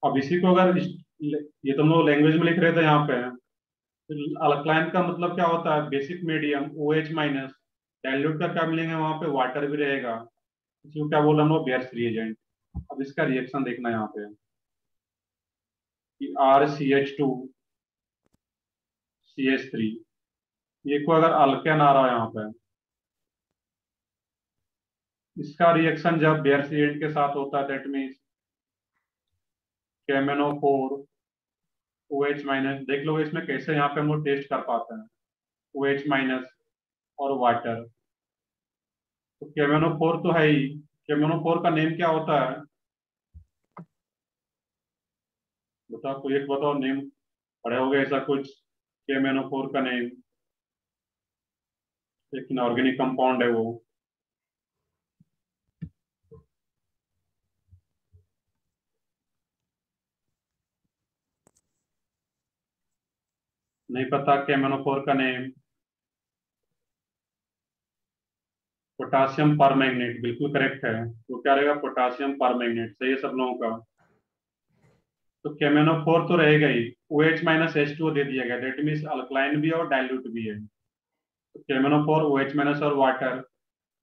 अब इसी को अगर ये तुम लोग लैंग्वेज में लिख रहे थे यहाँ पे, अल्कलाइन का मतलब क्या होता है, basic medium O H minus. Dilute का क्या मिलेंगे वहां पे, वाटर भी रहेगा, इसको क्या बोला हम लोग, बेयर्स रिएजेंट। अब इसका रिएक्शन देखना यहाँ पे कि R C H two C H three, ये को अगर अल्केन आ रहा है यहाँ पे, इसका रिएक्शन जब बेयर्स रिएजेंट के साथ होता है दैट मीन्स केमेनोफोर ओ एच माइनस। देख लो इसमें कैसे यहाँ पे हम लोग टेस्ट कर पाते हैं, ओ एच माइनस और वाटर। तो केमेनोफोर तो है ही, केमेनोफोर का नेम क्या होता है, बताओ कोई एक बताओ नेम, पढ़े होगे ऐसा कुछ, केमेनोफोर का नेम, एक इनऑर्गेनिक कंपाउंड है वो। नहीं पता केमेनोफोर का नेम, पोटासियम परमैंगनेट, बिल्कुल करेक्ट है। तो क्या रहेगा, पोटासियम परमैंगनेट, सही है सब लोगों का। तो केमेनोफोर तो रहेगा ही, O H minus H two दे दिया गया, दैट मीन्स अल्कलाइन भी है और डाइल्यूट भी है। तो केमेनोफोर ओ एच माइनस और वाटर।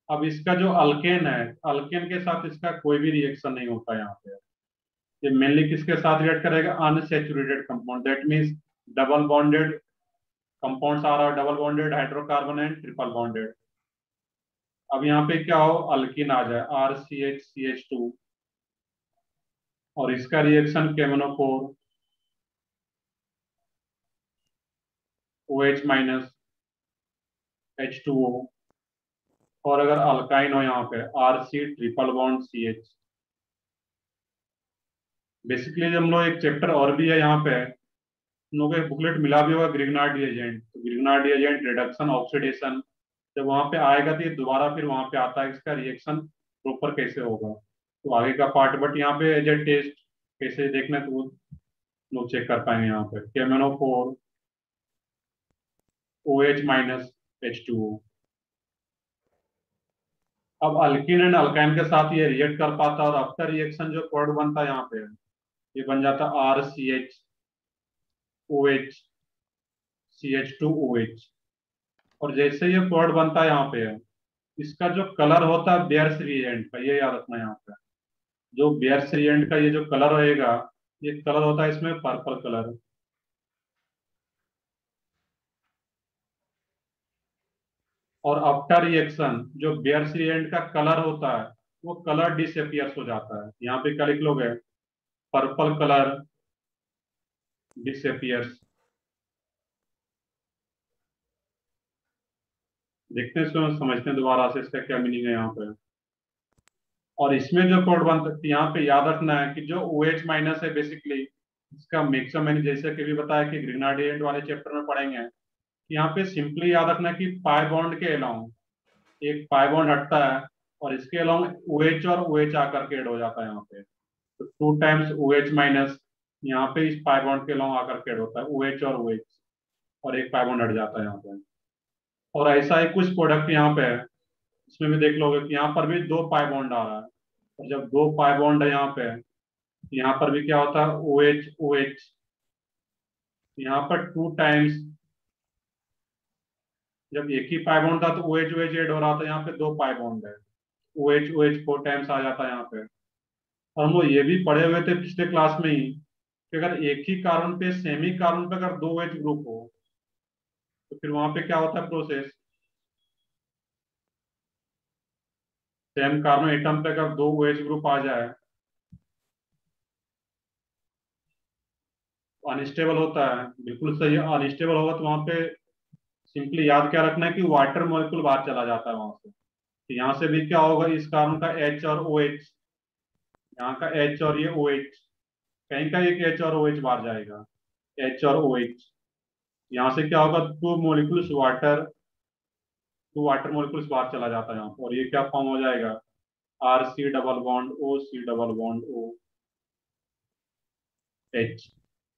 अब इसका जो अल्केन है, अल्केन के साथ इसका कोई भी रिएक्शन नहीं होता यहाँ पे। ये मेनली किसके साथ रिएक्ट करेगा, unsaturated compound, that means double bonded compounds आ रहा है, double bonded hydrocarbon and triple bonded. अब यहाँ पे क्या हो, अल्किन आ जाए, आर सी एच टू, और इसका रिएक्शन केमोनोफोर O H minus H two O, और अगर अल्काइन हो यहाँ पे R C triple bond C H. Basically हम लोग एक चैप्टर और भी है यहाँ पे, हम लोग को एक बुकलेट मिला भी होगा, ग्रिग्नार्ड रिएजेंट। तो ग्रिग्नार्ड रिएजेंट रिडक्शन ऑक्सीडेशन, जब वहां पे आएगा तो ये दोबारा फिर वहां पे आता है, इसका रिएक्शन प्रॉपर कैसे होगा, तो आगे का पार्ट। बट यहाँ पे एज ए टेस्ट कैसे देखना है तो वो लोग चेक कर पाएंगे यहाँ पे, केमेनोफोर O H minus H two O. अब अल्किन एंड अल्काइन के साथ ये रिएक्ट कर पाता है, और आफ्टर रिएक्शन जो प्रोडक्ट बनता है यहाँ पे, ये बन जाता है R C H O H C H two O H. और जैसे ये प्रोडक्ट बनता है यहाँ पे, इसका जो कलर होता है बेयर्स रिएजेंट का, ये याद रखना है यहाँ पे, जो बेयर्स रिएजेंट का ये जो कलर रहेगा, ये कलर होता है इसमें पर्पल कलर। और आफ्टर रिएक्शन जो बेयर्स रिएजेंट का कलर होता है वो कलर डिसअपियर्स हो जाता है। यहाँ पे क्या लिख लोगे, पर्पल कलर डिसअपियर्स। देखते हैं इसको समझते हैं दोबारा से इसका क्या मीनिंग है यहाँ पे। और इसमें जो कोड बनता है यहाँ पे याद रखना है कि जो OH माइनस है बेसिकली इसका मैक्सिमम, मैंने जैसे कि भी बताया कि ग्रेनाडिएंट वाले चैप्टर में पढ़ेंगे, यहाँ पे सिंपली याद रखना है कि पाई बॉन्ड के अलाउंग एक पाई बॉन्ड हटता है और इसके अलाउंग OH और OH आकर के ऐड हो जाता है यहाँ पे। तो 2 टाइम्स OH माइनस यहाँ पे इस पाई बॉन्ड के अलाउंग आकर के ऐड होता है, OH और OH, और एक पाई बॉन्ड हट जाता है यहाँ पे। और ऐसा ही कुछ प्रोडक्ट यहाँ पे है, इसमें भी देख लोगे कि यहाँ पर भी 2 पाई बॉन्ड आ रहा है, और जब 2 पाई बॉन्ड है यहाँ पे, यहाँ पर भी क्या होता है, OH OH, यहाँ पर 2 टाइम्स, जब एक ही पाई बॉन्ड था तो OH OH ऐड हो रहा था, यहाँ पे 2 पाई बॉन्ड है, OH OH 4 टाइम्स आ जाता है यहाँ पे। और हम लोग ये भी पढ़े हुए थे पिछले क्लास में ही कि अगर एक ही कार्बन पे सेम ही कार्बन पे अगर 2 OH ग्रुप हो तो फिर वहां पे क्या होता है प्रोसेस, सेम कार्बन एटम पे अगर 2 OH ग्रुप आ जाए तो अनस्टेबल होता है, बिल्कुल सही है, अनस्टेबल होगा तो वहां पे सिंपली याद क्या रखना है कि वाटर मॉलिक्यूल बाहर चला जाता है वहां से। तो यहाँ से भी क्या होगा, इस कार्बन का H और OH, यहाँ का H और ये OH, कहीं का एक H और OH बाहर जाएगा, H और OH। यहाँ से क्या होगा, 2 वाटर मॉलिक्यूल्स बाहर चला जाता है यहाँ पर, और ये क्या फॉर्म हो जाएगा, RC double bond O, C double bond O H।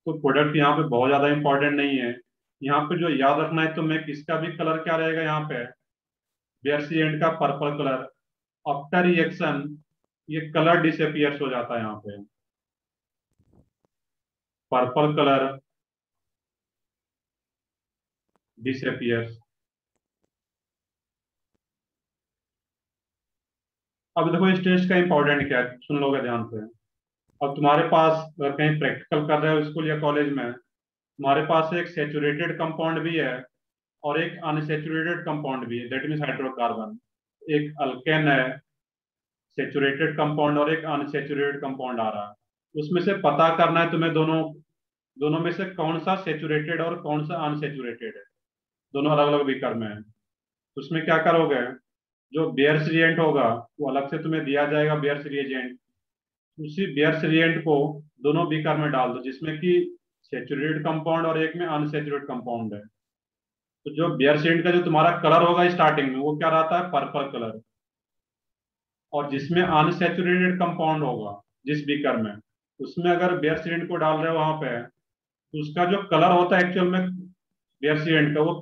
तो प्रोडक्ट यहाँ पे बहुत ज्यादा इंपॉर्टेंट नहीं है। यहाँ पे जो याद रखना है तो मैं किसका भी कलर क्या रहेगा यहाँ पे, बेयर्सी एंड का पर्पल कलर, आफ्टर रिएक्शन ये कलर डिसअपियर्स हो जाता है यहाँ पे, पर्पल कलर डिसअपियर्स। अब देखो इस टेस्ट का इंपॉर्टेंट क्या है, सुन लोगे ध्यान से। अब तुम्हारे पास अगर कहीं प्रैक्टिकल कर रहे हो स्कूल या कॉलेज में, तुम्हारे पास एक सेचुरेटेड कंपाउंड भी है और एक अनसेचुरेटेड कंपाउंड भी है, दैट मीन्स हाइड्रोकार्बन। एक अल्केन है सेचुरेटेड कंपाउंड और एक अनसेचुरेटेड कंपाउंड आ रहा है, उसमें से पता करना है तुम्हें दोनों दोनों में से कौन सा सेचुरेटेड और कौन सा अनसेचुरेटेड है, दोनों अलग अलग बीकर में है। तो उसमें क्या करोगे, जो बेयर्स रिएजेंट होगा वो अलग से तुम्हें दिया जाएगा बेयर्स रिएजेंट, उसी बेयर्स रिएजेंट को दोनों बीकर में डाल दो जिसमें कि सेचुरेटेड कंपाउंड और एक में अनसेचुरेटेड कंपाउंड है। तो जो बेयर्स रिएजेंट का जो तुम्हारा कलर होगा स्टार्टिंग में वो क्या रहता है, पर्पल कलर। और जिसमें अनसेचुरेटेड कंपाउंड होगा जिस बीकर में, उसमें अगर बेयर सीडेंट को डाल रहे हो वहां पे, तो उसका जो कलर होता है एक्चुअल में बेयर सीडेंट का, वो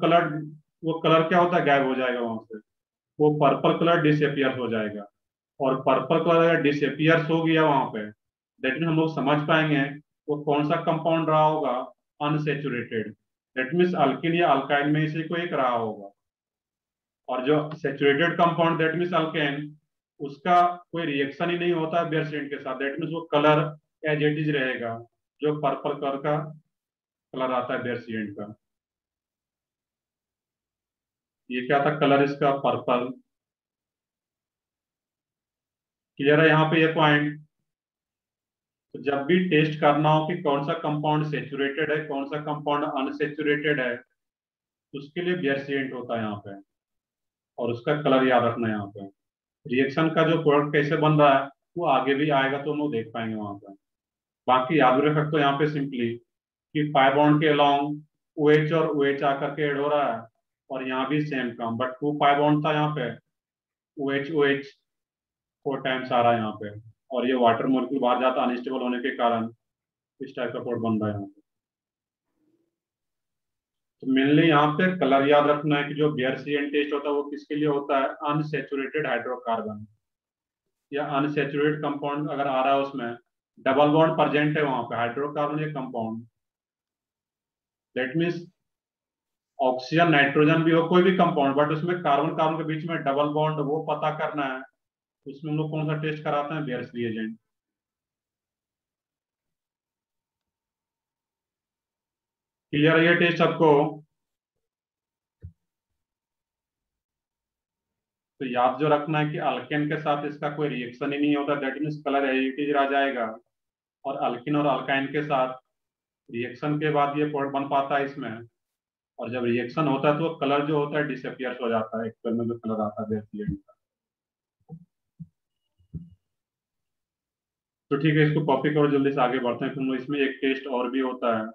कलर क्या होता है, गायब हो जाएगा वहां से, वो पर्पल कलर डिसअपियर हो जाएगा। और पर्पल कलर अगर डिसअपियर हो गया वहां पे, दैट मीन हम लोग समझ पाएंगे वो कौन सा कंपाउंड रहा होगा, अनसेचुरेटेड, दैट मीन्स अल्किन या अल्काइल में से कोई एक रहा होगा। और जो saturated compound that means alkane, उसका कोई रिएक्शन ही नहीं होता है बेयर सीडेंट के साथ, दैट मीन्स वो कलर एज इट इज रहेगा, जो पर्पल कलर का कलर आता है बेयर सीडेंट का। ये क्या था कलर इसका, पर्पल। क्लियर है यहाँ पे ये पॉइंट। तो जब भी टेस्ट करना हो कि कौन सा कंपाउंड सेचुरेटेड है कौन सा कंपाउंड अनसेचुरेटेड है, उसके लिए बेयर सीडेंट होता है यहाँ पे, और उसका कलर याद रखना है यहाँ पे। रिएक्शन का जो प्रोडक्ट कैसे बन रहा है वो आगे भी आएगा तो हम लोग देख पाएंगे वहां पर। बाकी याद रख सकते हो यहाँ पे सिंपली कि पाई बॉन्ड के अलोंग OH और OH आकर के ऐड हो रहा है, और यहाँ भी सेम काम, बट 2 पाई बॉन्ड था यहाँ पे, OH OH 4 टाइम्स आ रहा है यहाँ पे, और ये वाटर मॉलिक्यूल बाहर जाता अनस्टेबल होने के कारण इस टाइप का कोड बन रहा है यहाँ पे। तो मेनली यहाँ पे कलर याद रखना है कि जो बेयरसियन टेस्ट होता है वो किसके लिए होता है, अनसेचुरेटेड हाइड्रोकार्बन या अनसेचुरेटेड कंपाउंड अगर आ रहा है उसमें डबल बॉन्ड प्रेजेंट है वहां पे, हाइड्रोकार्बन या compound, that means oxygen nitrogen भी हो कोई भी कंपाउंड, बट उसमें कार्बन कार्बन के बीच में डबल बॉन्ड वो पता करना है। उसमें हम लोग कौन सा टेस्ट कराते हैं, बेयर्स रिएजेंट। क्लियर है ये टेस्ट सबको। तो याद जो रखना है कि अल्केन के साथ इसका कोई रिएक्शन ही नहीं होता, that means colour as it is रह जाएगा। और अल्किन और अल्काइन के साथ रिएक्शन के बाद ये पॉइंट बन पाता है इसमें, और जब रिएक्शन होता है तो कलर जो होता है डिसअपियर हो जाता है, एक्चुअल में जो कलर आता है बेसियन का। तो ठीक है, इसको कॉपी करो, जल्दी से आगे बढ़ते हैं, क्योंकि इसमें एक टेस्ट और भी होता है।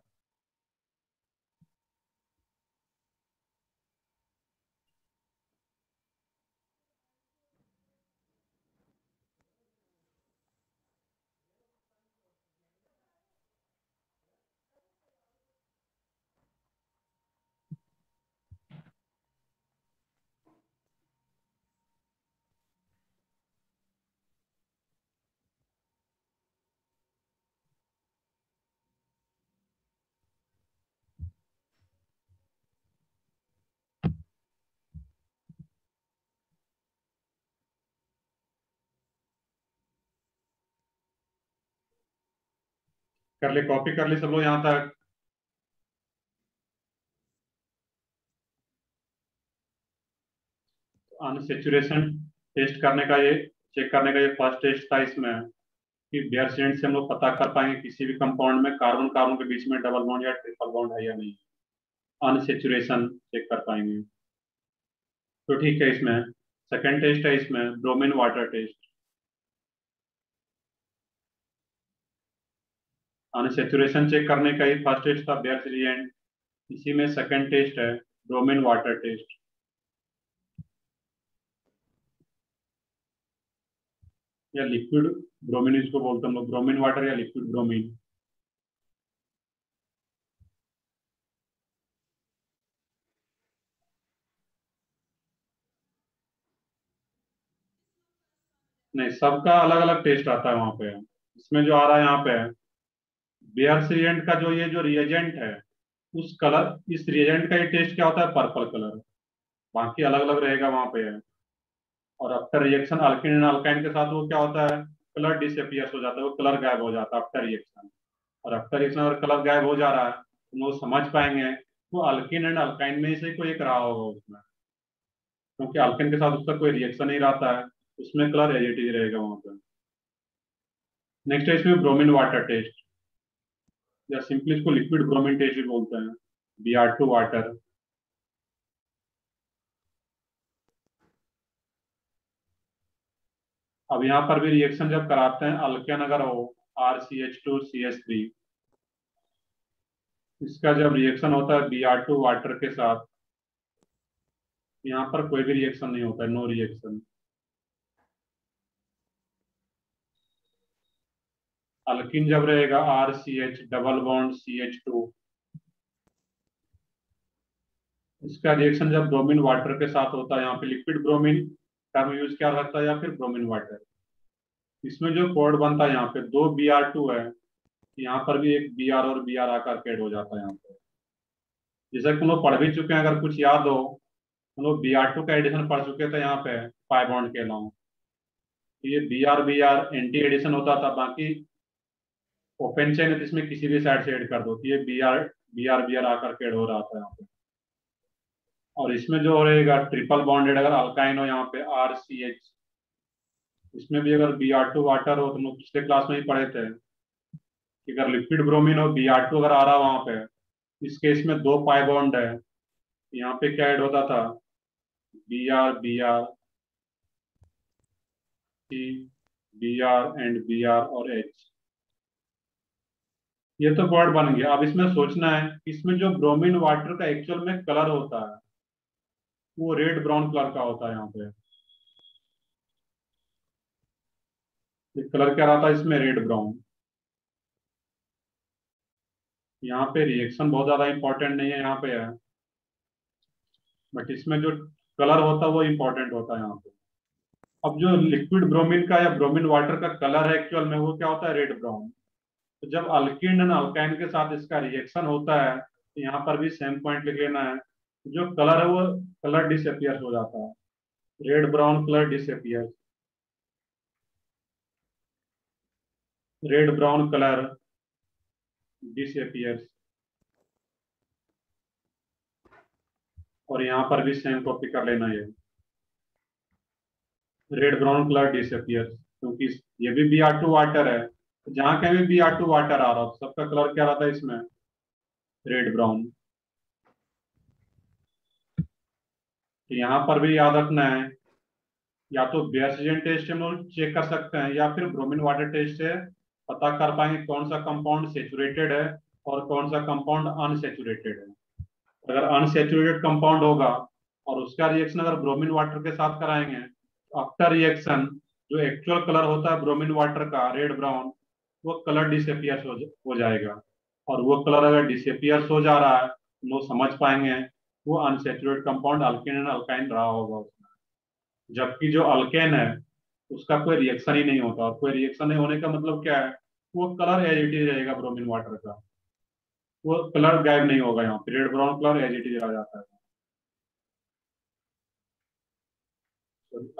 कर ले, कॉपी कर ली सब लोग यहाँ तक? अनसेचुरेशन टेस्ट करने का ये, चेक करने का ये फर्स्ट टेस्ट था इसमें, कि बेयर सीडेंट से हम लोग पता कर पाएंगे किसी भी कंपाउंड में कार्बन कार्बन के बीच में डबल बॉन्ड या ट्रिपल बॉन्ड है या नहीं, अनसेचुरेशन चेक कर पाएंगे। तो ठीक है, इसमें सेकेंड टेस्ट है इसमें bromine water test. Unsaturation check करने का ही फर्स्ट टेस्ट था बेयर रिएजेंट, इसी में सेकेंड टेस्ट है ब्रोमीन वाटर टेस्ट, या लिक्विड ब्रोमीन इसको बोलते हैं हम लोग, ब्रोमीन वाटर या लिक्विड ब्रोमीन। नहीं, सबका अलग अलग टेस्ट आता है वहां पे। इसमें जो आ रहा है यहाँ पे बेयर रिएजेंट का जो ये जो रिएजेंट है, उस कलर इस रिएजेंट का ये टेस्ट क्या होता है, पर्पल कलर। बाकी अलग अलग रहेगा वहां पे। और after reaction alkene and alkyne के साथ वो क्या होता है, कलर डिसअपियर हो जाता है, वो कलर गायब हो जाता है आफ्टर रिएक्शन। और आफ्टर रिएक्शन अगर कलर गायब हो जा रहा है तो वो समझ पाएंगे वो अल्किन एंड अल्काइन में से कोई एक रहा होगा उसमें, क्योंकि अल्किन के साथ उसका कोई रिएक्शन नहीं रहता है, उसमें कलर एज इट इज रहेगा वहां पर। नेक्स्ट है इसमें ब्रोमीन वाटर टेस्ट, या सिंपली इसको लिक्विड ब्रोमीन टेस्ट भी बोलते हैं, Br2 वाटर। अब यहाँ पर भी रिएक्शन जब कराते हैं अल्केन अगर हो RCH2CH3, इसका जब रिएक्शन होता है Br2 वाटर के साथ, यहाँ पर कोई भी रिएक्शन नहीं होता है, नो रिएक्शन। अल्किन जब रहेगा RCH डबल बॉन्ड CH2, इसका रिएक्शन जब ब्रोमीन वाटर के साथ होता है, यहाँ पे लिक्विड ब्रोमीन टर्म यूज किया जाता है या फिर ब्रोमीन वाटर। इसमें जो कोड बनता है यहाँ पे 2 Br2 है, यहाँ पर भी एक Br और Br आकर के ऐड हो जाता है यहाँ पे। जैसा कि हम लोग पढ़ भी चुके हैं, अगर कुछ याद हो, हम लोग Br2 का एडिशन पढ़ चुके थे यहाँ पे पाई बॉन्ड के अलावा। ये Br एंटी एडिशन होता था, बाकी ओपन चेन है तो इसमें किसी भी साइड से ऐड कर दो, तो ये Br आकर के ऐड हो रहा था यहाँ पे। और इसमें जो रहेगा ट्रिपल बॉन्डेड, अगर अल्काइन हो यहाँ पे RCH, इसमें भी अगर Br2 वाटर हो, तो हम लोग पिछले क्लास में ही पढ़े थे कि अगर लिक्विड ब्रोमीन हो Br2 अगर आ रहा वहां पे, इस केस में 2 पाई बॉन्ड है, यहाँ पे क्या ऐड होता था, Br C, Br and Br और H। ये तो वर्ड बन गया। अब इसमें सोचना है इसमें जो ब्रोमीन वाटर का एक्चुअल में कलर होता है वो रेड ब्राउन कलर का होता है यहाँ पे। ये कलर क्या रहा था इसमें, रेड ब्राउन। यहाँ पे रिएक्शन बहुत ज्यादा इंपॉर्टेंट नहीं है यहाँ पे है, बट इसमें जो कलर होता है वो इंपॉर्टेंट होता है यहाँ पे। अब जो लिक्विड ब्रोमीन का या ब्रोमीन वाटर का कलर है एक्चुअल में वो क्या होता है, रेड ब्राउन। तो जब अल्किन एंड अल्काइन के साथ इसका रिएक्शन होता है, तो यहाँ पर भी सेम पॉइंट लिख लेना है, जो कलर है वो कलर डिसअपियर हो जाता है, red brown colour disappear, red brown colour disappear. और यहाँ पर भी सेम कॉपी कर लेना है। रेड ब्राउन कलर डिसअपियर, क्योंकि ये भी Br2 वाटर है, तो जहां कहीं भी Br2 वाटर आ रहा हो तो सबका कलर क्या रहता है इसमें, रेड ब्राउन। तो यहाँ पर भी याद रखना है, या तो बेयर्स टेस्ट हम लोग चेक कर सकते हैं, या फिर ब्रोमीन वाटर टेस्ट से पता कर पाएंगे कौन सा कंपाउंड सेचुरेटेड है और कौन सा कंपाउंड अनसेचुरेटेड है। अगर अनसेचुरेटेड कंपाउंड होगा और उसका रिएक्शन अगर ब्रोमीन वाटर के साथ कराएंगे, तो आफ्टर रिएक्शन जो एक्चुअल कलर होता है ब्रोमीन वाटर का, रेड ब्राउन, वो कलर डिसअपियर हो जाएगा। और वो कलर अगर डिसअपियर हो जा रहा है तो लोग समझ पाएंगे वो unsaturated compound alkane and alkyne रहा होगा उसमें। जबकि जो अल्केन है उसका कोई रिएक्शन ही नहीं होता, और कोई रिएक्शन नहीं होने का मतलब क्या है, वो कलर एज इट इज रहेगा ब्रोमीन वाटर का, वो कलर गायब नहीं होगा, यहाँ पे red brown colour as it is रह जाता है।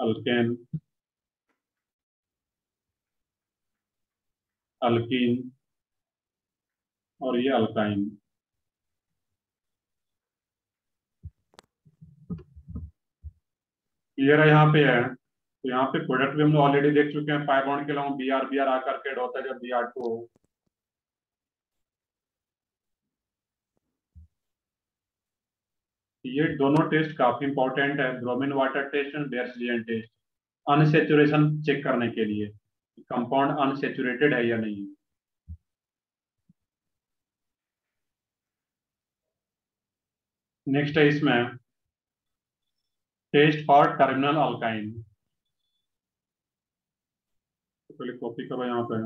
अल्केन, अल्कीन और ये अल्काइन। क्लियर है यहाँ पे है। तो यहाँ पे प्रोडक्ट भी हम लोग ऑलरेडी देख चुके हैं, पाई बॉन्ड के अलावा Br आकर के होता है जब Br2 हो। ये दोनों टेस्ट काफी इंपॉर्टेंट है, bromine water test and Baeyer's test, unsaturation check करने के लिए कंपाउंड अनसेचुरेटेड है या नहीं। नेक्स्ट है इसमें टेस्ट फॉर टर्मिनल अल्काइन। तो पहले कॉपी करो यहाँ पे।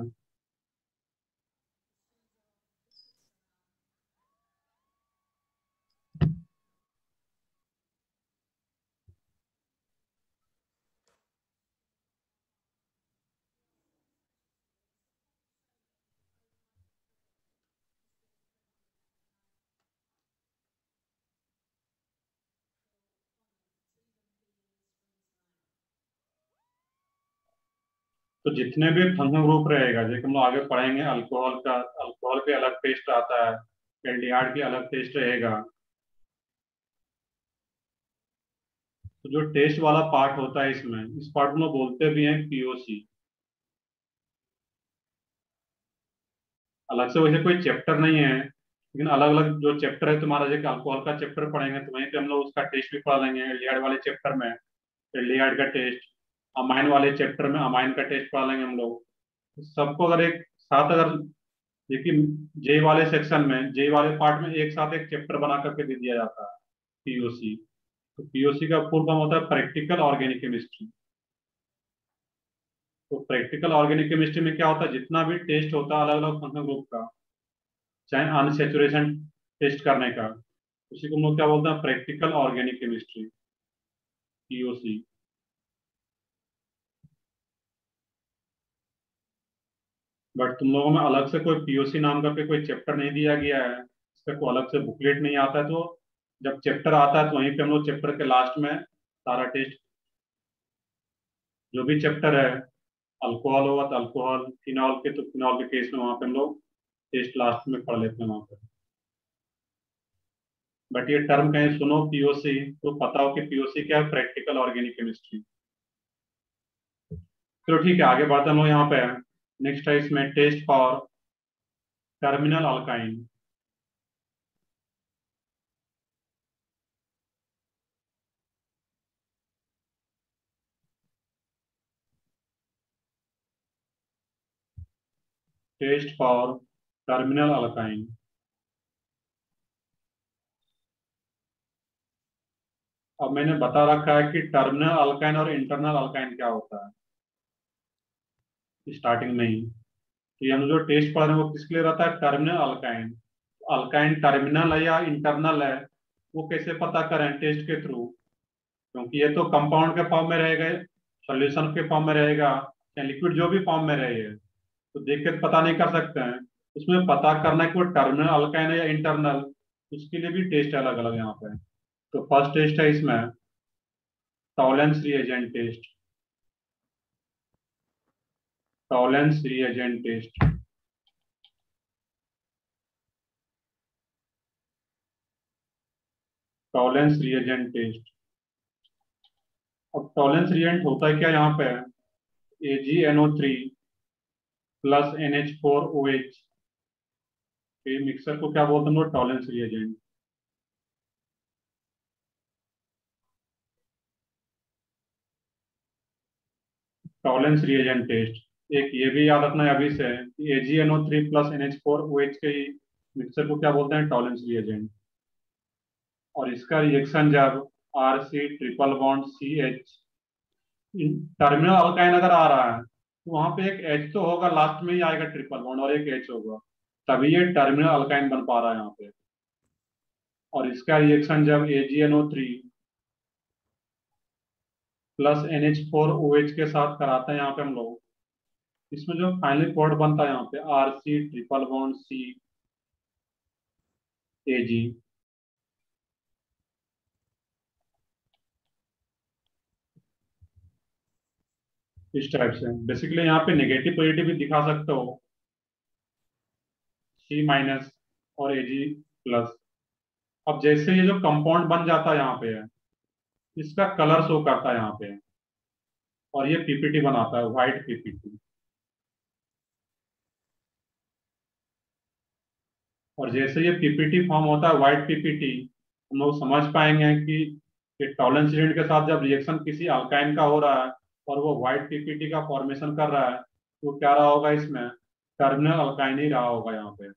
तो जितने भी फंक्शनल ग्रुप रहेगा, जैसे हम लोग आगे पढ़ेंगे, अल्कोहल का, अल्कोहल के अलग टेस्ट आता है, एल्डिहाइड की अलग टेस्ट रहेगा। तो जो टेस्ट वाला पार्ट होता है इसमें, इस पार्ट में बोलते भी हैं पीओसी। अलग से वैसे कोई चैप्टर नहीं है, लेकिन अलग अलग जो चैप्टर है तुम्हारा, जैसे अल्कोहल का चैप्टर पढ़ेंगे तो वहीं पे हम लोग उसका टेस्ट भी पढ़ लेंगे, एल्डिहाइड वाले चैप्टर में एल्डिहाइड का टेस्ट, अमाइन वाले चैप्टर में अमाइन का टेस्ट पढ़ लेंगे हम लोग। तो सबको अगर एक साथ अगर, लेकिन जे वाले सेक्शन में, जे वाले पार्ट में एक साथ एक चैप्टर बना करके दे दिया जाता है, पीओसी। तो पीओसी का फुल फॉर्म होता है प्रैक्टिकल ऑर्गेनिक केमिस्ट्री। तो प्रैक्टिकल ऑर्गेनिक केमिस्ट्री में क्या होता है, जितना भी टेस्ट होता है अलग अलग फंक्शनल ग्रुप का, चाहे अनसेचुरेशन टेस्ट करने का, उसी को हम लोग क्या बोलते हैं, practical organic chemistry, POC. But तुम लोगों में अलग से कोई पीओसी नाम का कोई चैप्टर नहीं दिया गया है, इसका कोई अलग से बुकलेट नहीं आता है। तो जब चैप्टर आता है तो वहीं पे हम लोग चैप्टर के लास्ट में सारा टेस्ट, जो भी चैप्टर है, अल्कोहल होगा तो अल्कोहल, फिनॉल के तो फिनॉल के केस में वहां पे हम लोग टेस्ट लास्ट में पढ़ लेते हैं वहां पे। बट ये टर्म कहीं सुनो पीओसी तो पता हो कि पीओसी क्या है, प्रैक्टिकल ऑर्गेनिक केमिस्ट्री। चलो ठीक है, आगे बढ़ते हम लोग यहाँ पे। नेक्स्ट है इसमें test for terminal alkyne. Test for terminal alkyne. अब मैंने बता रखा है कि टर्मिनल अल्काइन और इंटरनल अल्काइन क्या होता है स्टार्टिंग में ही। तो हम जो टेस्ट पढ़ रहे हैं वो किसके लिए रहता है, टर्मिनल अल्काइन। अल्काइन टर्मिनल है या इंटरनल है, वो कैसे पता करें, टेस्ट के थ्रू। क्योंकि ये तो कंपाउंड के फॉर्म में रहेगा, सॉल्यूशन के फॉर्म में रहेगा, या लिक्विड जो भी फॉर्म में रहे, तो देख के पता नहीं कर सकते हैं। उसमें पता करना है कि वो टर्मिनल अल्काइन है या इंटरनल, उसके लिए भी टेस्ट अलग अलग यहाँ पे। तो फर्स्ट टेस्ट है इसमें Tollens reagent test. Tollens reagent test. Tollens reagent test. अब टॉलेंस रिएजेंट होता है क्या यहाँ पे, AgNO3 प्लस NH4OH, ये मिक्सर को क्या बोलते हैं वो Tollens reagent. Tollens reagent test एक ये भी याद रखना है अभी से, AgNO3 प्लस NH4OH के ही मिक्सर को क्या बोलते हैं, टॉलेंस रिएजेंट। और इसका रिएक्शन जब RC triple bond CH, terminal alkyne अगर आ रहा है तो वहां पे एक H तो होगा, लास्ट में ही आएगा ट्रिपल बॉन्ड और एक H होगा, तभी ये टर्मिनल अल्काइन बन पा रहा है यहाँ पे। और इसका रिएक्शन जब AgNO3 प्लस NH4OH के साथ कराते हैं यहाँ पे हम लोग, इसमें जो फाइनल प्रोडक्ट बनता है यहाँ पे RC triple bond C Ag, इस टाइप से। बेसिकली यहाँ पे नेगेटिव पॉजिटिव भी दिखा सकते हो, C- और Ag+। अब जैसे ये जो कंपाउंड बन जाता है यहाँ पे, इसका कलर शो करता है यहाँ पे, और ये पीपीटी बनाता है, व्हाइट पीपीटी। और जैसे ये पीपीटी फॉर्म होता है व्हाइट पीपीटी, हम लोग समझ पाएंगे कि ये टॉलेंस रिएजेंट के साथ जब रिएक्शन किसी अल्काइन का हो रहा है और वो व्हाइट पीपीटी का फॉर्मेशन कर रहा है, तो क्या रहा होगा, इसमें टर्मिनल अल्काइन ही रहा होगा यहाँ पे।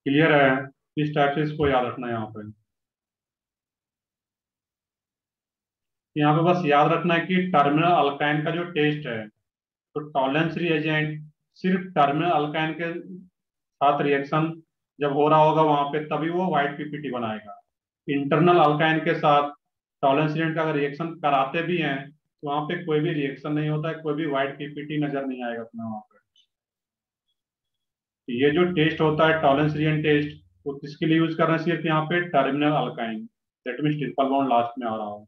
क्लियर है, इस टाइप से इसको याद रखना है यहाँ पे। यहाँ पे बस याद रखना है कि टर्मिनल अल्काइन का जो टेस्ट है, तो टॉलेंस रिएजेंट सिर्फ टर्मिनल अल्काइन के साथ रिएक्शन जब हो रहा होगा वहां पे तभी वो व्हाइट पीपीटी बनाएगा। इंटरनल अल्काइन के साथ टॉलेंस रिएजेंट का अगर रिएक्शन कराते भी हैं तो वहां पे कोई भी रिएक्शन नहीं होता है, कोई भी व्हाइट पीपीटी नजर नहीं आएगा अपना वहां पे। तो ये जो टेस्ट होता है टॉलेंस रिएजेंट टेस्ट, वो किसके लिए यूज कर रहे हैं, सिर्फ यहाँ पे terminal alkyne, that means triple bond last में आ रहा हो।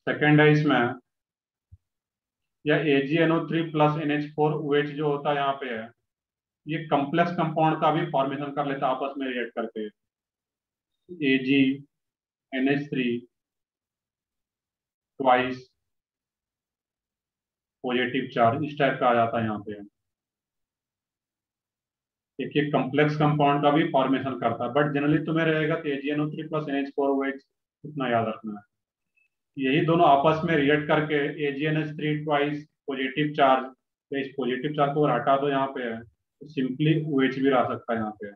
सेकेंड है इसमें, या AgNO3 प्लस NH4OH जो होता है यहाँ पे है, ये कम्प्लेक्स कंपाउंड का भी फॉर्मेशन कर लेता है आपस में रिएक्ट करके। AgNH3 ट्वाइस पॉजिटिव चार्ज, इस टाइप का आ जाता है यहाँ पे। एक एक कम्प्लेक्स कंपाउंड का भी फॉर्मेशन करता है, बट जनरली तुम्हें रहेगा कि AgNO3 प्लस NH4OH, इतना याद रखना है। यही दोनों आपस में रिएक्ट करके AgNH3 ट्वाइस पॉजिटिव चार्ज, या इस पॉजिटिव चार्ज को अगर हटा दो यहाँ पे है तो सिंपली OH भी रह सकता है यहाँ पे।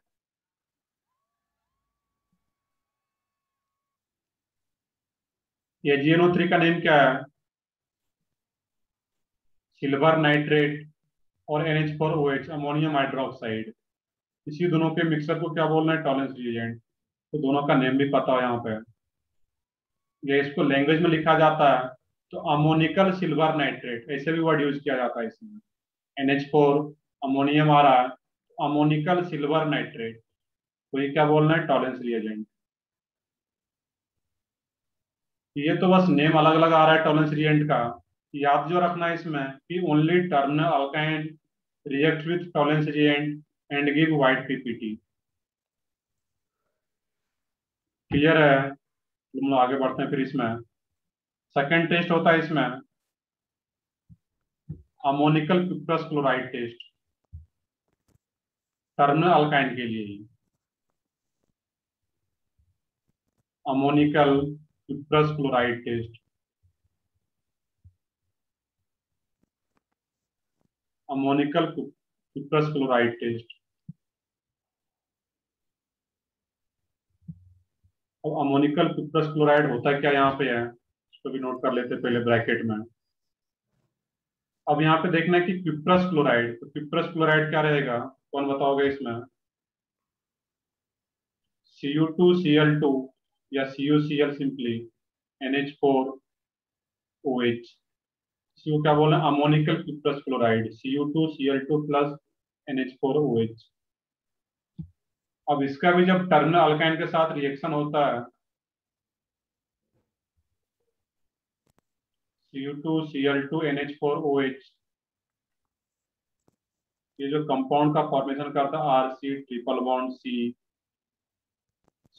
AgNO3 का नेम क्या है, सिल्वर नाइट्रेट, और NH4OH अमोनियम हाइड्रोक्साइड, इसी दोनों के मिक्सर को क्या बोलना है, टॉलेंस रिएजेंट। तो दोनों का नेम भी पता हो यहाँ पे, या इसको लैंग्वेज में लिखा जाता है तो अमोनिकल सिल्वर नाइट्रेट, ऐसे भी वर्ड यूज किया जाता है इसमें। NH4 अमोनियम आ रहा है, अमोनिकल सिल्वर नाइट्रेट, तो ये क्या बोलना है, टॉलेंस रिएजेंट। ये तो बस नेम अलग अलग आ रहा है टॉलेंस रिएजेंट का, याद जो रखना है इसमें कि only terminal alkyne react with Tollens reagent and give white PPT. Clear है, हम लोग आगे बढ़ते हैं फिर इसमें। सेकेंड टेस्ट होता है इसमें ammoniacal cuprous chloride test, terminal alkyne के लिए ही। Ammoniacal cuprous chloride test, ammoniacal cuprous chloride test. अब अमोनिकल पिप्रस क्लोराइड होता क्या यहाँ पे है, इसको भी नोट कर लेते पहले ब्रैकेट में। अब यहाँ पे देखना है कि पिप्रस क्लोराइड, तो पिप्रस क्लोराइड क्या रहेगा, कौन बताओगे इसमें, Cu2Cl2 या CuCl सिंपली, NH4OH, इसको क्या बोला, ammoniacal cuprous chloride, Cu2Cl2 plus NH4OH। अब इसका भी जब टर्मिनल अल्काइन के साथ रिएक्शन होता है, Cu2Cl2 NH4OH, ये जो कंपाउंड का फॉर्मेशन करता है RC ट्रिपल बॉन्ड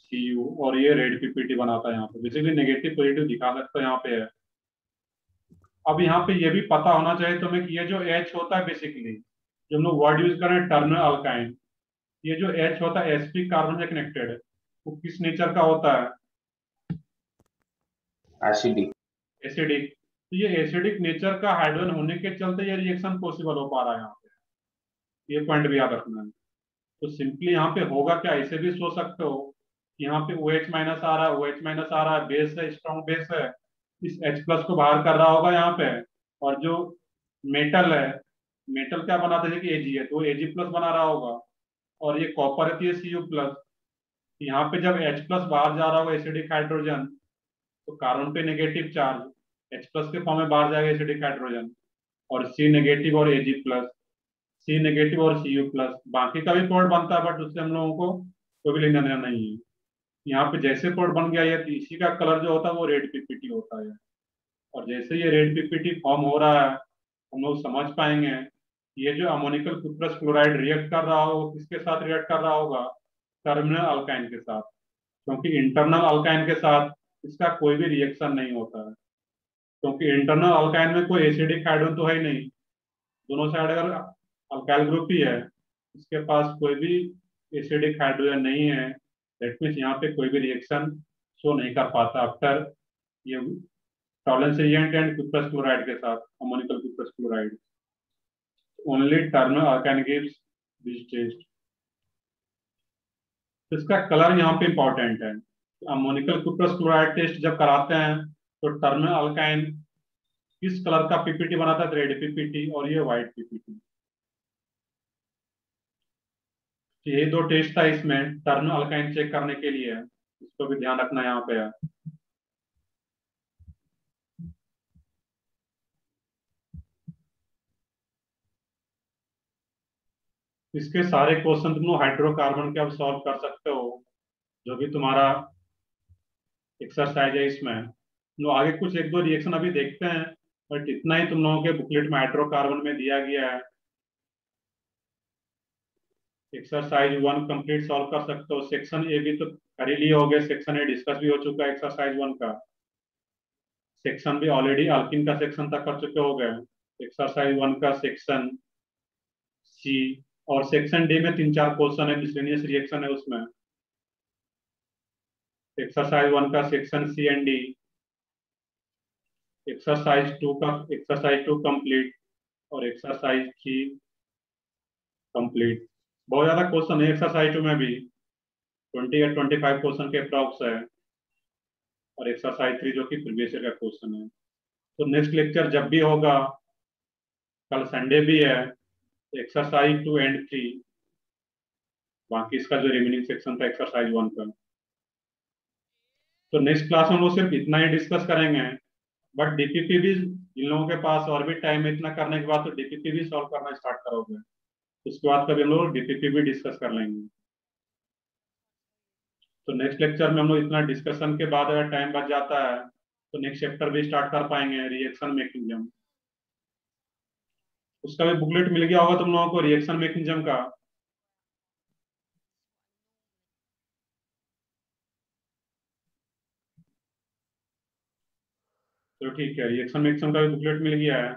CU, और ये रेड पीपीटी बनाता है। यहाँ पे बेसिकली नेगेटिव पॉजिटिव दिखा सकता है यहाँ पे है। अब यहाँ पे ये भी पता होना चाहिए तुम्हें कि ये जो H होता है बेसिकली, जो हम लोग वर्ड यूज कर रहे हैं टर्मिनल अल्काइन, ये जो H होता है sp कार्बन से कनेक्टेड है, वो किस नेचर का होता है? एसिडिक। एसिडिक। तो ये एसिडिक नेचर का हाइड्रोजन होने के चलते ये रिएक्शन पॉसिबल हो पा रहा है यहाँ पे, ये पॉइंट भी याद रखना है। तो सिंपली यहाँ पे होगा क्या, ऐसे भी सोच सकते हो कि यहाँ पे OH माइनस आ रहा है, OH माइनस आ रहा है, बेस है, स्ट्रॉन्ग बेस है, इस H प्लस को बाहर कर रहा होगा यहाँ पे, और जो मेटल है, मेटल क्या बनाते हैं कि Ag है, तो Ag प्लस बना रहा होगा, और ये कॉपर है तो ये Cu प्लस। यहाँ पे जब H प्लस बाहर जा रहा होगा एसिडिक हाइड्रोजन, तो कार्बन पे नेगेटिव चार्ज H प्लस के फॉर्म में बाहर जाएगा एसिडिक हाइड्रोजन, और C नेगेटिव और Ag प्लस, C नेगेटिव और Cu प्लस। बाकी का भी प्रोडक्ट बनता है बट उससे हम लोगों को कोई भी लेना देना नहीं है। यहाँ पे जैसे प्रोडक्ट बन गया ये, इसी का कलर जो होता है वो रेड पीपीटी होता है, और जैसे ये रेड पीपीटी फॉर्म हो रहा है हम लोग समझ पाएंगे ये जो अमोनिकल कुप्रस क्लोराइड रिएक्ट कर रहा हो किसके साथ रिएक्ट कर रहा होगा, टर्मिनल अल्काइन के साथ, क्योंकि इंटरनल अल्काइन के साथ इसका कोई भी रिएक्शन नहीं होता है, क्योंकि इंटरनल अल्काइन में कोई एसिडिक हाइड्रोजन तो है ही नहीं, दोनों साइड अगर अल्काइल ग्रुप ही है, इसके पास कोई भी एसिडिक हाइड्रोजन नहीं है, दैट मीन्स यहाँ पे कोई भी रिएक्शन शो नहीं कर पाता आफ्टर ये Tollens reagent and cuprous chloride के साथ, ammoniacal cuprous chloride. Only terminal alkyne gives this test. तो इसका कलर यहाँ पे इंपॉर्टेंट है। अमोनिकल कुप्रस क्लोराइड टेस्ट जब कराते हैं तो टर्मिनल अल्काइन किस कलर का पीपीटी बनाता है, रेड पीपीटी, और ये व्हाइट पीपीटी। ये दो टेस्ट था इसमें टर्मिनल अल्काइन चेक करने के लिए, इसको भी ध्यान रखना यहाँ पे है। इसके सारे क्वेश्चन तुम लोग हाइड्रोकार्बन के अब सॉल्व कर सकते हो, जो भी तुम्हारा एक्सरसाइज है इसमें। तुम लोग आगे कुछ एक दो रिएक्शन अभी देखते हैं, बट इतना ही तुम लोगों के बुकलेट में हाइड्रोकार्बन में दिया गया है। एक्सरसाइज 1 कंप्लीट सॉल्व कर सकते हो। सेक्शन ए भी तो कर ही लिए होगे, सेक्शन ए डिस्कस भी हो चुका है एक्सरसाइज 1 का। सेक्शन भी ऑलरेडी अल्किन का सेक्शन तक कर चुके हो गए, एक्सरसाइज 1 का सेक्शन सी, और सेक्शन डी में 3-4 क्वेश्चन है, मिसलेनियस रिएक्शन है उसमें। एक्सरसाइज 1 का section C and D, exercise 2 complete, और एक्सरसाइज 3 कंप्लीट। बहुत ज्यादा क्वेश्चन है एक्सरसाइज 2 में भी, 20 या 25 क्वेश्चन के अप्रॉक्स है, और एक्सरसाइज 3 जो कि प्रीवियस ईयर का क्वेश्चन है। तो नेक्स्ट लेक्चर जब भी होगा, कल संडे भी है, एक्सरसाइज 2 एंड 3, बाकी इसका जो रिमेनिंग सेक्शन था एक्सरसाइज 1 का। तो नेक्स्ट क्लास में हम लोग सिर्फ इतना ही डिस्कस करेंगे, बट डीपीपी भी इन लोगों के पास और भी टाइम है, इतना करने के बाद तो डीपीपी भी सॉल्व करना स्टार्ट करोगे, उसके बाद कभी हम लोग डीपीपी भी डिस्कस कर लेंगे। तो नेक्स्ट लेक्चर में हम लोग इतना डिस्कशन के बाद अगर टाइम बच जाता है तो नेक्स्ट चैप्टर भी स्टार्ट कर पाएंगे, रिएक्शन मैकेनिज्म। उसका भी बुकलेट मिल गया होगा तुम लोगों को रिएक्शन मैकेनिज्म का। तो ठीक है, रिएक्शन मैकेनिज्म का भी बुकलेट मिल गया है।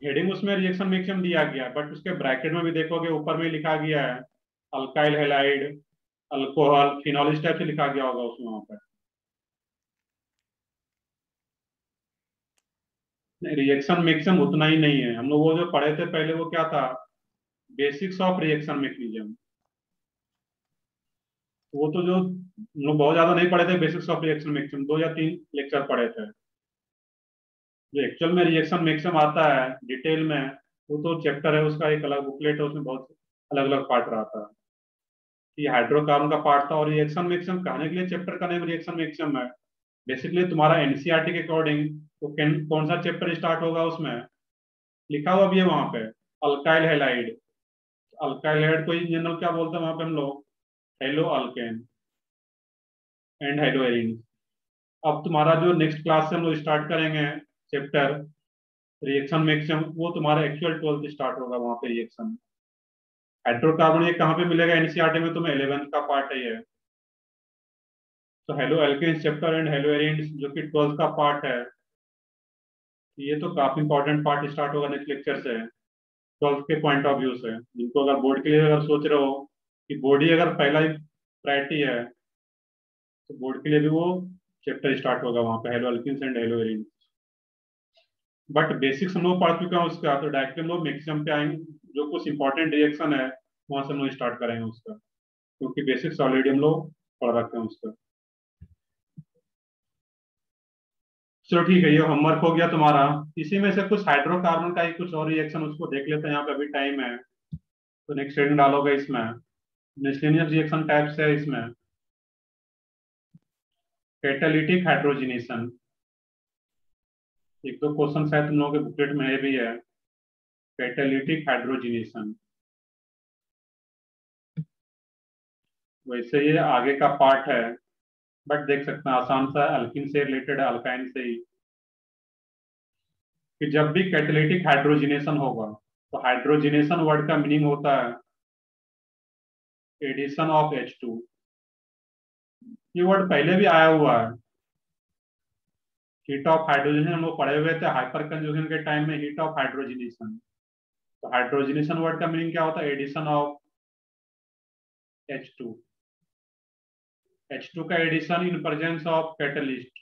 हेडिंग उसमें रिएक्शन मैकेनिज्म दिया गया है, बट उसके ब्रैकेट में भी देखोगे ऊपर में लिखा गया है अल्काइल हैलाइड, अल्कोहल, फिनॉल, इस टाइप से लिखा गया होगा उसमें वहां पर। रिएक्शन मैकेनिज्म उतना ही नहीं है, हम लोग वो जो पढ़े थे पहले वो क्या था, बेसिक्स ऑफ रिएक्शन मैकेनिज्म। वो तो जो हम लोग बहुत ज्यादा नहीं पढ़े थे बेसिक्स ऑफ रिएक्शन मैकेनिज्म, 2 या 3 लेक्चर पढ़े थे। जो एक्चुअल में रिएक्शन मैकेनिज्म आता है डिटेल में, वो तो चैप्टर है उसका, एक अलग बुकलेट है, उसमें बहुत अलग अलग पार्ट रहता है। ये हाइड्रोकार्बन का पार्ट था, और रिएक्शन मैकेनिज्म कहने के लिए चैप्टर का नेम रिएक्शन मैकेनिज्म है। बेसिकली तुम्हारा एनसीईआरटी के अकॉर्डिंग तो कौन सा चैप्टर स्टार्ट होगा, उसमें लिखा हुआ भी है वहां पे अल्काइल हैलाइड। अल्काइल हैलाइड को इन जनरल क्या बोलते हैं वहां पे हम लोग, हेलो अल्केन एंड हेलोएरिन। अब तुम्हारा जो नेक्स्ट क्लास से हम लोग स्टार्ट करेंगे चैप्टर रिएक्शन मैक्सिमम वो तुम्हारा एक्चुअल 12th स्टार्ट होगा वहां पे रिएक्शन। हाइड्रोकार्बन ये कहाँ पे मिलेगा? एनसीईआरटी में तुम्हें 11th का पार्ट है ये। तो halo alkanes chapter and halo arenes जो कि 12th का पार्ट है, ये तो काफी इंपॉर्टेंट पार्ट स्टार्ट होगा नेक्स्ट लेक्चर से, 12th के पॉइंट ऑफ व्यू से। जिनको अगर बोर्ड के लिए अगर सोच रहे हो कि बोर्ड ही अगर पहला ही प्रायोरिटी है, तो बोर्ड के लिए भी वो चैप्टर स्टार्ट होगा वहां पे, halo alkanes and halo arenes. But basics हम लोग पढ़ चुके हैं उसका, तो डायरेक्टली हम लोग मैक्सिमम पे आएंगे। जो कुछ इंपॉर्टेंट रिएक्शन है वहां से हम लोग स्टार्ट करेंगे उसका, क्योंकि बेसिक्स ऑलरेडी हम लोग पढ़ रखे हैं उसका। चलो ठीक है, ये होमवर्क हो गया तुम्हारा। इसी में से कुछ हाइड्रोकार्बन का ही कुछ और रिएक्शन उसको देख लेते हैं, यहाँ पे अभी टाइम है तो नेक्स्ट रीडिंग डालोगे इसमें। मिसलेनियस रिएक्शन टाइप्स है इसमें। कैटालिटिक हाइड्रोजनेशन, एक दो क्वेश्चन शायद तुम लोगों के बुकलेट में है भी है। कैटालिटिक हाइड्रोजनेशन, वैसे ये आगे का पार्ट है, बट देख सकते हैं आसान सा, अल्किन से रिलेटेड है, अल्काइन से ही। कि जब भी कैटालिटिक हाइड्रोजनेशन होगा, तो हाइड्रोजनेशन वर्ड का मीनिंग होता है एडिशन ऑफ H2। ये वर्ड पहले भी आया हुआ है, हीट ऑफ हाइड्रोजनेशन हम लोग पढ़े हुए थे हाइपर कंजूगेशन के टाइम में, हीट ऑफ हाइड्रोजनेशन। तो हाइड्रोजनेशन वर्ड का मीनिंग क्या होता है? Addition of H2। H2 का addition in presence of catalyst,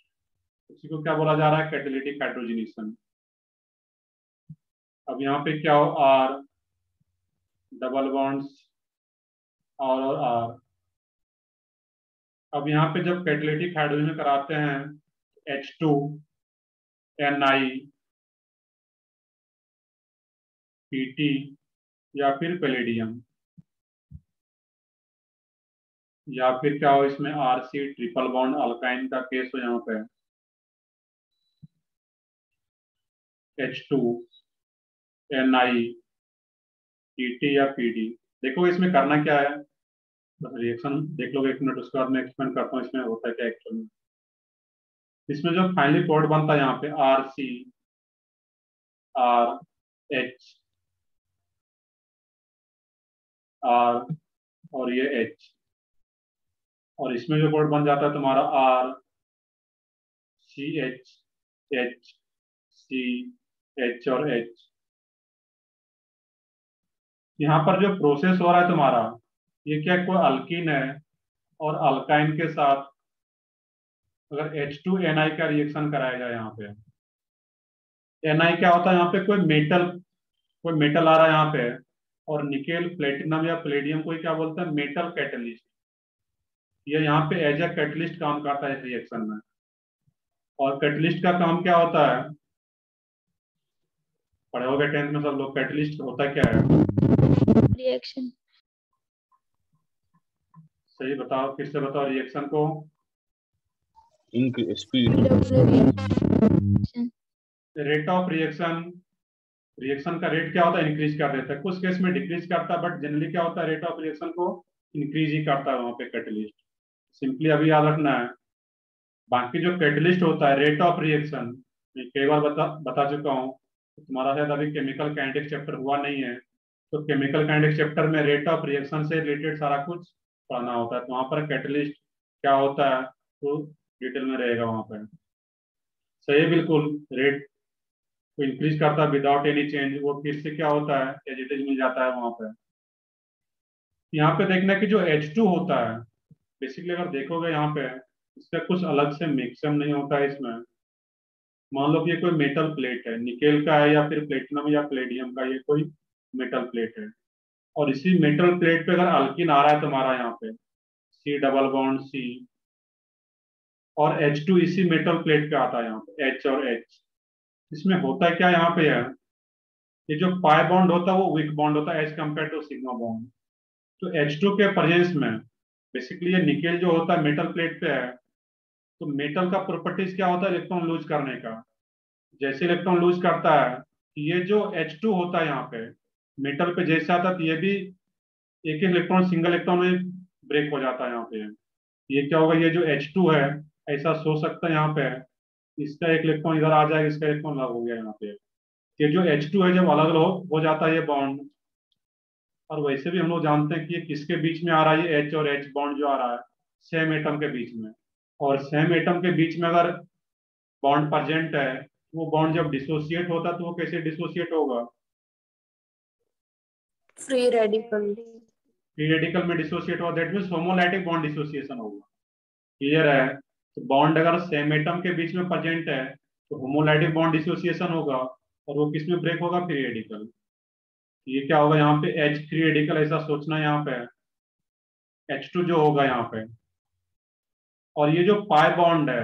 उसी को क्या बोला जा रहा है? Catalytic hydrogenation. अब यहाँ पे क्या हो? आर डबल बॉन्ड्स, और आर। अब यहाँ पे जब कैटालिटिक हाइड्रोजन कराते हैं H2 Ni Pt या फिर पैलेडियम, या फिर क्या हो इसमें Rc ट्रिपल बॉन्ड अल्काइन का केस हो यहाँ पे, H2 Ni Pt या Pd। देखो इसमें करना क्या है, रिएक्शन देख लोगे 1 मिनट, उसके बाद मैं एक्सप्लेन करता हूँ इसमें होता है क्या एक्चुअल में। इसमें जो फाइनली प्रोडक्ट बनता है यहाँ पे Rc RH R और ये H, और इसमें जो प्रोडक्ट बन जाता है तुम्हारा R CH H C H और H। यहाँ पर जो प्रोसेस हो रहा है तुम्हारा, ये क्या कोई अल्कीन है और अल्काइन के साथ अगर H2Ni का रिएक्शन कराया जाए, यहाँ पे Ni क्या होता है? यहाँ पे कोई मेटल आ रहा है यहाँ पे, और निकेल प्लेटिनम या प्लेडियम कोई क्या बोलते हैं? Metal catalyst. ये यहाँ पे एज ए कैटलिस्ट काम करता है इस रिएक्शन में। और कैटलिस्ट का काम क्या होता है? पढ़े होगे 10th में सब लोग, कैटलिस्ट होता क्या है? रिएक्शन। सही बताओ, फिर से बताओ रिएक्शन को। Speed, rate of reaction, reaction का रेट क्या होता है? इंक्रीज कर देता है, कुछ केस में डिक्रीज करता है, बट जनरली क्या होता है? रेट ऑफ रिएक्शन को इंक्रीज ही करता है वहां पे कैटलिस्ट। सिंपली अभी याद रखना है। बाकी जो कैटलिस्ट होता है, रेट ऑफ रिएक्शन, मैं कई बार बता चुका हूँ। तुम्हारा शायद अभी केमिकल काइनेटिक्स चैप्टर हुआ नहीं है, तो केमिकल काइनेटिक्स चैप्टर में रेट ऑफ रिएक्शन से रिलेटेड सारा कुछ पढ़ना होता है, तो वहां पर कैटलिस्ट क्या होता है वो डिटेल में रहेगा वहां पर। सही है बिल्कुल। रेट को इंक्रीज करता है विदाउट एनी चेंज, वो फिर से क्या होता है? एज इट इज मिल जाता है वहां पर। यहाँ पे देखना कि जो H2 होता है, बेसिकली अगर देखोगे यहाँ पे, इसका कुछ अलग से मिक्सअप नहीं होता है इसमें। मान लो कि ये कोई मेटल प्लेट है, निकेल का है या फिर प्लेटिनम या प्लेडियम का, ये कोई मेटल प्लेट है, और इसी मेटल प्लेट पे अगर अल्किन आ रहा है तुम्हारा यहाँ पे C डबल बॉन्ड C, और H2 इसी मेटल प्लेट पे आता है यहाँ पे H और H। इसमें होता क्या यहाँ पे है? ये जो पाई बॉन्ड होता है वो वीक बॉन्ड होता है as compare to sigma bond. तो H2 के प्रेजेंस में बेसिकली ये निकेल जो होता है मेटल प्लेट पे है, तो मेटल का प्रॉपर्टीज क्या होता है? इलेक्ट्रॉन लूज करने का। जैसे इलेक्ट्रॉन लूज करता है, ये जो H2 होता है यहाँ पे मेटल पे जैसे आता है, तो ये भी एक इलेक्ट्रॉन सिंगल इलेक्ट्रॉन में ब्रेक हो जाता है यहाँ पे। ये क्या होगा? ये जो H2 है, ऐसा सोच सकता है यहाँ पे, इसका एक इलेक्ट्रॉन इधर आ जाएगा, इसका इलेक्ट्रॉन अलग हो गया यहाँ पे, ये जो H2 है जब अलग अलग हो जाता है ये बॉन्ड, और वैसे भी हम लोग जानते हैं कि ये किसके बीच में आ रहा है, ये H और H बॉन्ड जो आ रहा है सेम एटम के बीच में। और सेम एटम के बीच में अगर बॉन्ड प्रेजेंट है, वो बॉन्ड जब डिसोसिएट होता है तो वो कैसे डिसोसिएट होगा? Free radical. फ्री रेडिकल में डिसोसिएट होगा, that means homolytic bond dissociation होगा। क्लियर है? तो बॉन्ड अगर सेम एटम के बीच में प्रेजेंट है तो होमोलाइटिक बॉन्ड डिसोसिएशन होगा, और वो किस में ब्रेक होगा? Free radical. ये क्या होगा यहाँ पे? H फ्री रेडिकल, ऐसा सोचना यहाँ पे H2 जो होगा यहाँ पे। और ये जो पाई बॉन्ड है,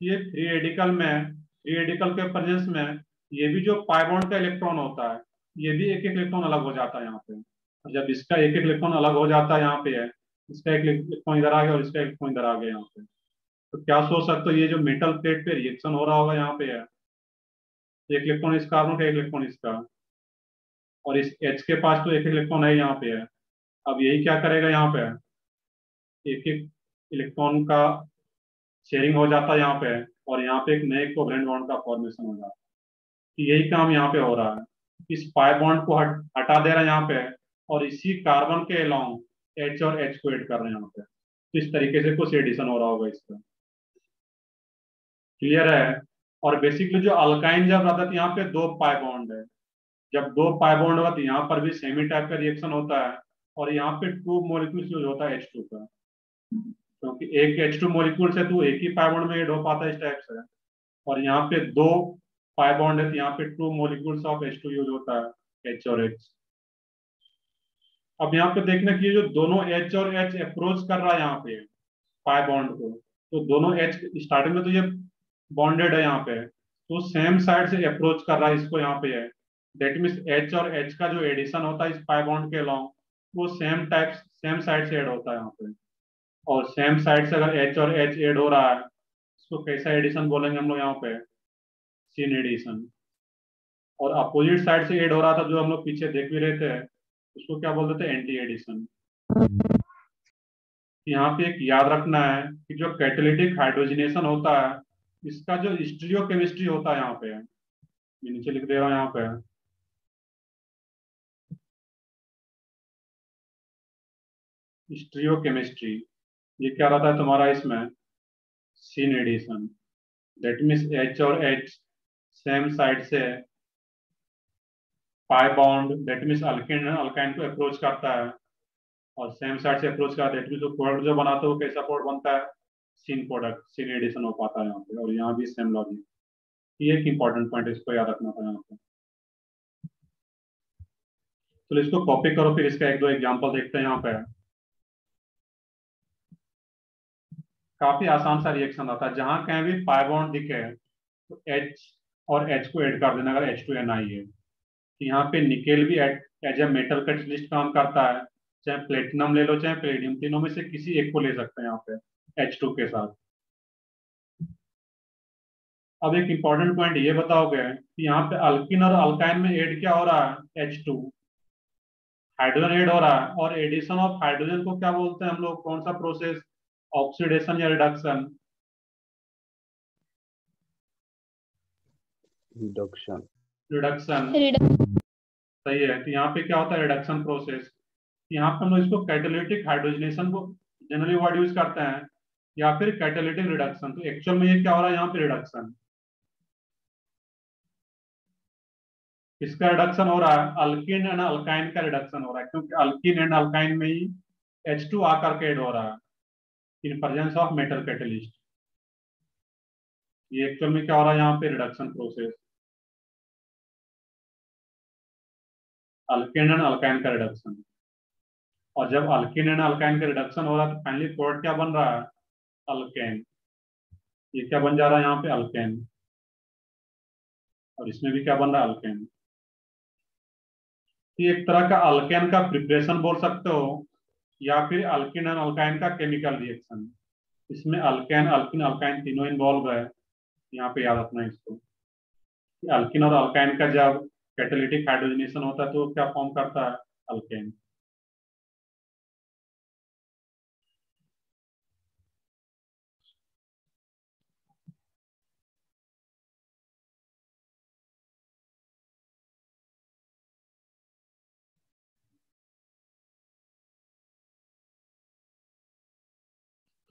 ये फ्री रेडिकल में, फ्री रेडिकल के प्रेजेंस में ये भी जो पाई बॉन्ड का इलेक्ट्रॉन होता है, ये भी एक एक इलेक्ट्रॉन अलग हो जाता है यहाँ पे। और जब इसका एक एक इलेक्ट्रॉन अलग हो जाता है यहाँ पे है, इसका एक इलेक्ट्रॉन इधर आ गया और इसका इलेक्ट्रॉन इधर आ गया यहाँ पे, तो क्या सोच सकते हो ये जो मेटल प्लेट पे रिएक्शन हो रहा होगा यहाँ पे है, एक इलेक्ट्रॉन इस कार्बन का, एक इलेक्ट्रॉन इसका, और इस H के पास तो एक इलेक्ट्रॉन है यहाँ पे है। अब यही क्या करेगा यहाँ पे, एक एक इलेक्ट्रॉन का शेयरिंग हो जाता है यहाँ पे, और यहाँ पे एक नए कोवेलेंट बॉन्ड का फॉर्मेशन हो जाता है। तो यही काम यहाँ पे हो रहा है, इस पाई बॉन्ड को हटा दे रहा है यहाँ पे, और इसी कार्बन के अलोंग H और H को ऐड कर रहे हैं यहाँ पे। तो इस तरीके से कुछ एडिशन हो रहा होगा इसका। क्लियर है? और बेसिकली जो अल्काइन जब रहता है तो यहाँ पे दो पाई बॉन्ड है, जब दो पाई बॉन्ड होगा तो यहाँ पर भी सेमी टाइप का रिएक्शन होता है, और यहाँ पे टू मॉलिक्यूल्स यूज होता है H2 का, क्योंकि एक H2 मॉलिक्यूल से तो एक ही पाई बॉन्ड में ऐड हो पाता है इस टाइप से, और यहाँ पे दो पाई बॉन्ड है तो यहाँ पे two molecules of H2 use होता है, H और H। अब यहाँ पे देखना कि ये जो दोनों H और H अप्रोच कर रहा है यहाँ पे पाई बॉन्ड को, तो दोनों H स्टार्टिंग में तो ये बॉन्डेड है यहाँ पे, तो सेम साइड से अप्रोच कर रहा है इसको यहाँ पे है, दैट मीन्स H और H का जो एडिशन होता है इस पाई बॉन्ड के अलोंग, वो सेम साइड से ऐड होता है यहाँ पे। और सेम साइड से अगर H और H ऐड हो रहा है, इसको कैसा एडिशन बोलेंगे हम लोग यहाँ पे? Syn addition. और अपोजिट साइड से ऐड हो रहा था जो हम लोग पीछे देख भी रहे थे, उसको क्या बोलते थे? Anti addition. यहाँ पे एक याद रखना है कि जो कैटालिटिक हाइड्रोजनेशन होता है, इसका जो स्टीरियोकेमिस्ट्री होता है यहाँ पे, मैं नीचे लिख दे रहा हूँ यहाँ पे, स्टीरियोकेमिस्ट्री, ये क्या रहता है तुम्हारा इसमें? Syn addition. That means H और H सेम साइड से pi bond, that means alkene alkyne को अप्रोच करता है, और सेम साइड से अप्रोच करता है, दैट मीन्स जो प्रोडक्ट जो बनाते हो कैसा प्रोडक्ट बनता है? सीन प्रोडक्ट, सीन एडिशन हो पाता है यहाँ पे। और यहाँ भी सेम लॉजिक। ये एक इंपॉर्टेंट पॉइंट है, इसको याद रखना था यहाँ पे। तो इसको कॉपी करो, फिर इसका एक दो एग्जांपल देखते हैं यहाँ पे। काफी आसान सा रिएक्शन आता है, जहां कहीं भी पाई बॉन्ड दिखे तो H और H को ऐड कर देना अगर H2Ni है। तो यहाँ पे निकेल भी एज ए मेटल कैटलिस्ट काम करता है, चाहे प्लेटिनम ले लो चाहे प्लेटिनम, तीनों में से किसी एक को ले सकते हैं यहाँ पे H2 के साथ। अब एक इंपॉर्टेंट पॉइंट ये बताओगे कि यहाँ पे अल्किन और अल्काइन में ऐड क्या हो रहा है? H2 हाइड्रोजन ऐड हो रहा है, और एडिशन ऑफ हाइड्रोजन को क्या बोलते हैं हम लोग? कौन सा प्रोसेस? ऑक्सीडेशन या रिडक्शन? रिडक्शन। Reduction, reduction. सही है। तो यहाँ पे क्या होता है? Reduction process. यहाँ पे हम लोग इसको कैटालिटिक हाइड्रोजनेशन को जनरली वर्ड यूज करते हैं, या फिर कैटालिटिक रिडक्शन। तो एक्चुअल में ये क्या हो रहा है यहाँ पे? रिडक्शन। किसका रिडक्शन हो रहा है? अल्किन एंड अल्काइन का रिडक्शन हो रहा है, क्योंकि अल्किन एंड अल्काइन में ही H2 आकर के ऐड हो रहा है इन प्रेजेंस ऑफ मेटल कैटलिस्ट। ये एक्चुअल में क्या हो रहा है यहाँ पे? Reduction process, alkene and alkyne का रिडक्शन। और जब अल्किन एंड अल्काइन का रिडक्शन हो रहा है तो फाइनली प्रोडक्ट क्या बन रहा है? अल्केन। ये क्या बन जा रहा है यहाँ पे? अल्केन। और इसमें भी क्या बन रहा है? अल्केन। ये एक तरह का अल्केन का प्रिपरेशन बोल सकते हो, या फिर अल्किन एंड अल्काइन का केमिकल रिएक्शन। इसमें अल्केन अल्किन अल्काइन तीनों इन्वॉल्व है। यहाँ पे याद रखना है इसको कि अल्किन और अल्काइन का जब कैटालिटिक हाइड्रोजनेशन होता है तो क्या फॉर्म करता है? अल्केन।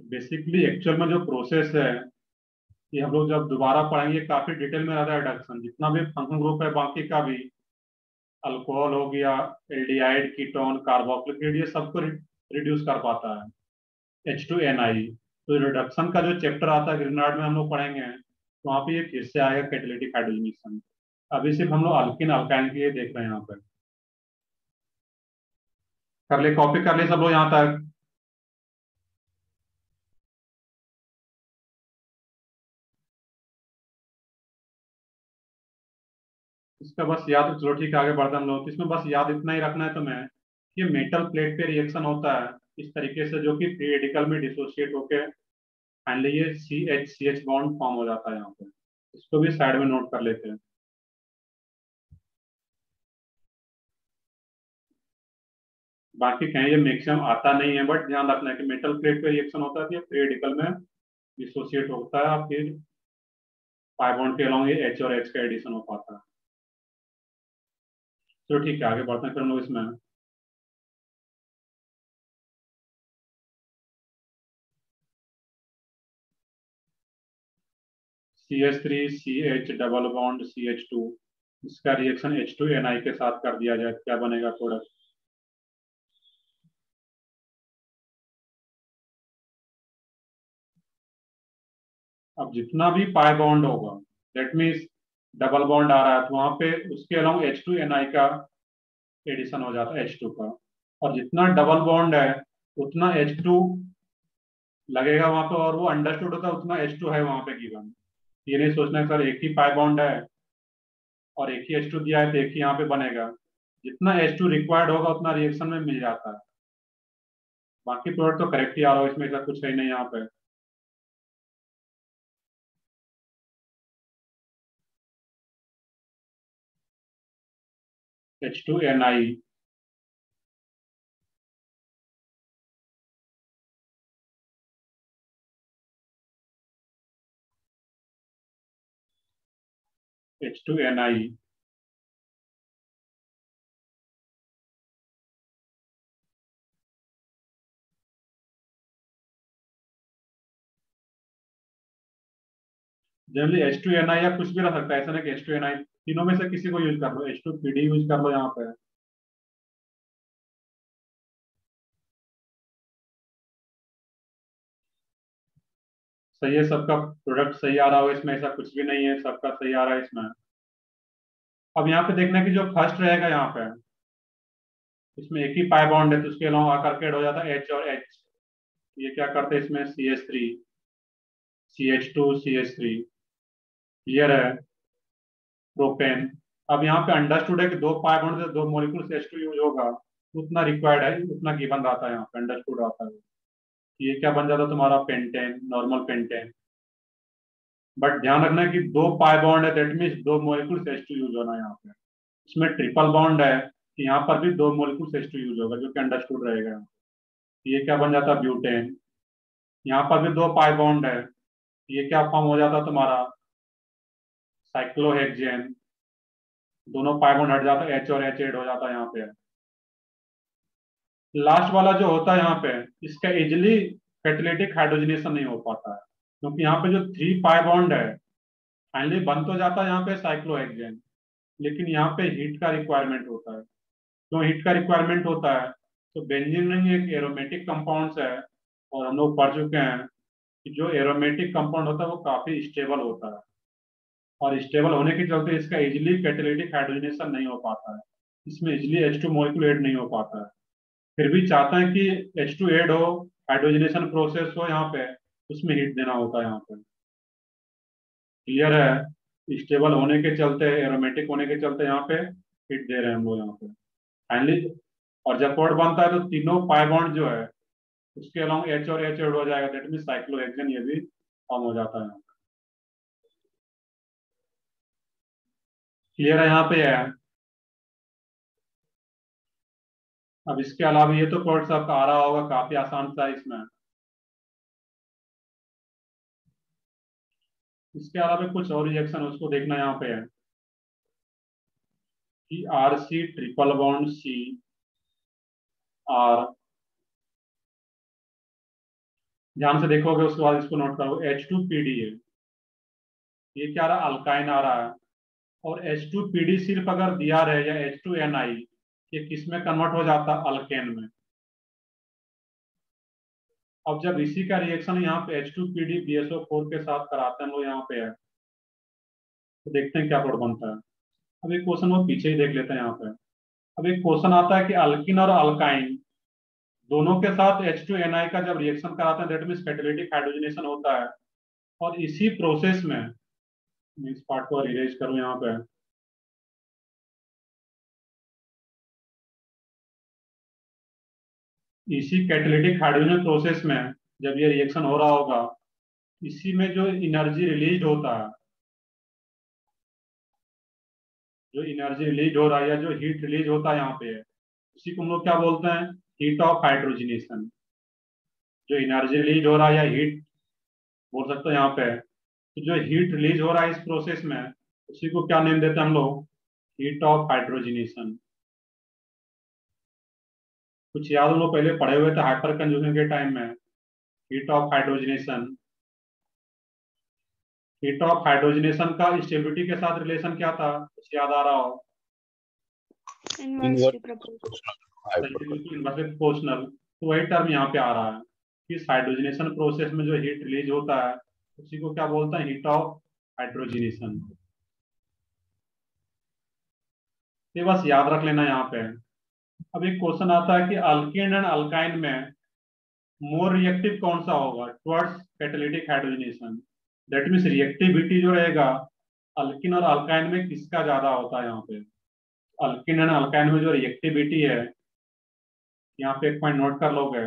बेसिकली एक्चुअल में जो प्रोसेस है ये हम लोग जब दोबारा पढ़ेंगे काफी डिटेल में रहता है रिडक्शन, जितना भी फंक्शनल ग्रुप है बाकी का भी, अल्कोहल हो गया, एल्डिहाइड, कीटोन, कार्बोक्सिलिक, ये सबको रिड्यूस कर पाता है H2NI। तो रिडक्शन का जो चैप्टर आता है ग्रीनहार्ड में हम लोग पढ़ेंगे, तो वहाँ पे ये फिर से आएगा कैटालिटिक हाइड्रोजनेशन। अभी सिर्फ हम लोग अल्किन अल्काइन के लिए देख रहे हैं यहाँ पर। कर ले, कॉपी कर ले सब लोग यहाँ तक। इसका बस याद, चलो ठीक है आगे बढ़ते हैं हम लोग। इसमें बस याद इतना ही रखना है तुम्हें कि मेटल प्लेट पे रिएक्शन होता है इस तरीके से, जो कि फ्री रेडिकल में डिसोसिएट होके फाइनली ये CH बॉन्ड फॉर्म हो जाता है यहाँ पे। इसको भी साइड में नोट कर लेते हैं। बाकी कहीं ये मैक्सिमम आता नहीं है, बट ध्यान रखना है कि मेटल प्लेट पे रिएक्शन होता है तो ये फ्री रेडिकल में डिसोसिएट होता है और फिर पाई बॉन्ड के अलॉन्ग ये H और H का एडिशन हो पाता है। चलो ठीक है आगे बढ़ते हैं फिर हम लोग इसमें। CH3 CH double bond CH2, इसका रिएक्शन H2NI के साथ कर दिया जाए, क्या बनेगा प्रोडक्ट? अब जितना भी पाई बॉन्ड होगा, दैट मीन्स डबल बॉन्ड आ रहा है तो वहां पे उसके अलॉन्ग H2NI का एडिशन हो जाता है H2 का, और जितना डबल बॉन्ड है उतना H2 लगेगा वहां पे, और वो अंडरस्टूड होता है उतना H2 है वहां पे गिवन। ये नहीं सोचना है सर एक ही पाई बॉन्ड है और एक ही H2 दिया है तो एक ही यहाँ पे बनेगा। जितना H2 रिक्वायर्ड होगा उतना रिएक्शन में मिल जाता है। बाकी प्रोडक्ट तो करेक्ट ही आ रहा हो, इसमें ऐसा कुछ है ही नहीं यहाँ पे। H2NI, H2NI, जनरली H2NI या कुछ भी रह सकता है, ऐसा नहीं कि H2NI, तीनों में से किसी को यूज कर लो, H2PD यूज कर लो यहाँ पे। सही है, सबका प्रोडक्ट सही आ रहा हो इसमें, ऐसा कुछ भी नहीं है, सबका सही आ रहा है इसमें। अब यहाँ पे देखना है कि जो फर्स्ट रहेगा यहाँ पे, इसमें एक ही पाई बॉन्ड है तो उसके अलावा आकर के हो जाता है H और H। ये क्या करते हैं इसमें CH3 CH2 CH3, क्लियर है, प्रोपेन। अब यहाँ पे अंडरस्टूड है कि दो पाई बॉन्ड से दो मॉलिक्यूल से H2 यूज होगा, उतना रिक्वायर्ड है उतना गिवन रहता है यहाँ पे, अंडरस्टूड आता है। ये क्या बन जाता है तुम्हारा पेंटेन, नॉर्मल पेंटेन। बट ध्यान रखना है कि दो पाई बॉन्ड है दैट मीन्स दो मॉलिक्यूल से H2 यूज होना है यहाँ पे। इसमें ट्रिपल बॉन्ड है कि यहाँ पर भी दो मॉलिक्यूल से H2 यूज होगा, जो कि अंडरस्टूड रहेगा। ये क्या बन जाता है ब्यूटेन। यहाँ पर भी दो पाई बॉन्ड है, ये क्या फॉर्म हो जाता है तुम्हारा साइक्लोहेक्सेन। दोनों पाई बॉन्ड हट जाता है, H और H ऐड हो जाता है यहाँ पे। लास्ट वाला जो होता है यहाँ पे, इसका इजिली कैटालिटिक हाइड्रोजनेशन नहीं हो पाता है, क्योंकि यहाँ पे जो थ्री पाई बॉन्ड है फाइनली बन तो जाता है यहाँ पे साइक्लोहेक्सेन, लेकिन यहाँ पे हीट का रिक्वायरमेंट होता है। क्यों हीट का रिक्वायरमेंट होता है? तो बेंजीन रिंग एक एरोमेटिक कंपाउंड्स है, और हम लोग पढ़ चुके हैं कि जो एरोमेटिक कंपाउंड होता है वो काफी स्टेबल होता है, और स्टेबल होने के चलते इसका इजिली कैटालिटिक हाइड्रोजनेशन नहीं हो पाता है, इसमें इजिली H2 मॉलिक्यूल ऐड नहीं हो पाता है। फिर भी चाहते हैं कि H2 ऐड हो, हाइड्रोजनेशन प्रोसेस हो यहाँ पे, उसमें हीट देना होता है यहाँ पे। क्लियर है, स्टेबल होने के चलते, एरोमेटिक होने के चलते यहाँ पे हीट दे रहे हैं हम लोग यहाँ पे फाइनली। और जब कोड बनता है तो तीनों पाई बॉन्ड जो है उसके अलॉन्ग H और H ऐड हो जाएगा, दैट मीन साइक्लोहेक्सेन ये भी फॉर्म हो जाता है। क्लियर है यहाँ पे है। अब इसके अलावा ये तो कोड सबका आ रहा होगा, काफी आसान सा है इसमें। इसके अलावा कुछ और रिएक्शन उसको देखना यहाँ पे है कि RC triple bond C R ध्यान से देखोगे उसके बाद इसको नोट करो, H2PD है, ये क्या आ रहा है, अल्काइन आ रहा है। और H2PD सिर्फ अगर दिया रहे या H2NI, ये किस में कन्वर्ट हो जाता है, अल्केन में। अब जब इसी का रिएक्शन यहाँ पे H2PD BSO4 के साथ कराते हैं हम लोग यहाँ पे है, तो देखते हैं क्या प्लॉट बनता है। अब एक क्वेश्चन वो पीछे ही देख लेते हैं यहाँ पे। अब एक क्वेश्चन आता है कि अल्किन और अल्काइन दोनों के साथ H2NI का जब रिएक्शन कराते हैं, दैट मीन्स कैटालिटिक हाइड्रोजनेशन होता है। और इसी प्रोसेस में, मैं इस पार्ट को इरेज करूं यहाँ पे, इसी कैटालिटिक हाइड्रोजन प्रोसेस में जब ये रिएक्शन हो रहा होगा, इसी में जो एनर्जी रिलीज होता है, जो एनर्जी रिलीज हो रहा है या जो हीट रिलीज होता है यहाँ पे है, उसी को हम लोग क्या बोलते हैं, हीट ऑफ हाइड्रोजनेशन। जो एनर्जी रिलीज हो रहा है या हीट बोल सकते हैं यहाँ पे, तो जो हीट रिलीज हो रहा है इस प्रोसेस में, उसी को क्या नेम देते हैं हम लोग, हीट ऑफ हाइड्रोजनेशन। कुछ याद हम लोग पहले पढ़े हुए थे हाइपर कंजूशन के टाइम में, heat of hydrogenation. Heat of hydrogenation का स्टेबिलिटी के साथ रिलेशन क्या था, कुछ याद आ रहा हो? Inversely proportional. Inversely proportional. तो वही टर्म यहाँ पे आ रहा है कि इस हाइड्रोजनेशन प्रोसेस में जो हीट रिलीज होता है, उसी को क्या बोलते हैं, हीट ऑफ हाइड्रोजनेशन। ये बस याद रख लेना यहाँ पे। अब एक क्वेश्चन आता है कि अल्केन एंड अल्काइन में मोर रिएक्टिव कौन सा होगा towards catalytic hydrogenation. That means reactivity जो रहेगा अल्किन और अल्काइन में किसका ज्यादा होता है यहाँ पे। अल्किन एंड अल्काइन में जो रिएक्टिविटी है, यहाँ पे एक पॉइंट नोट कर लोगे,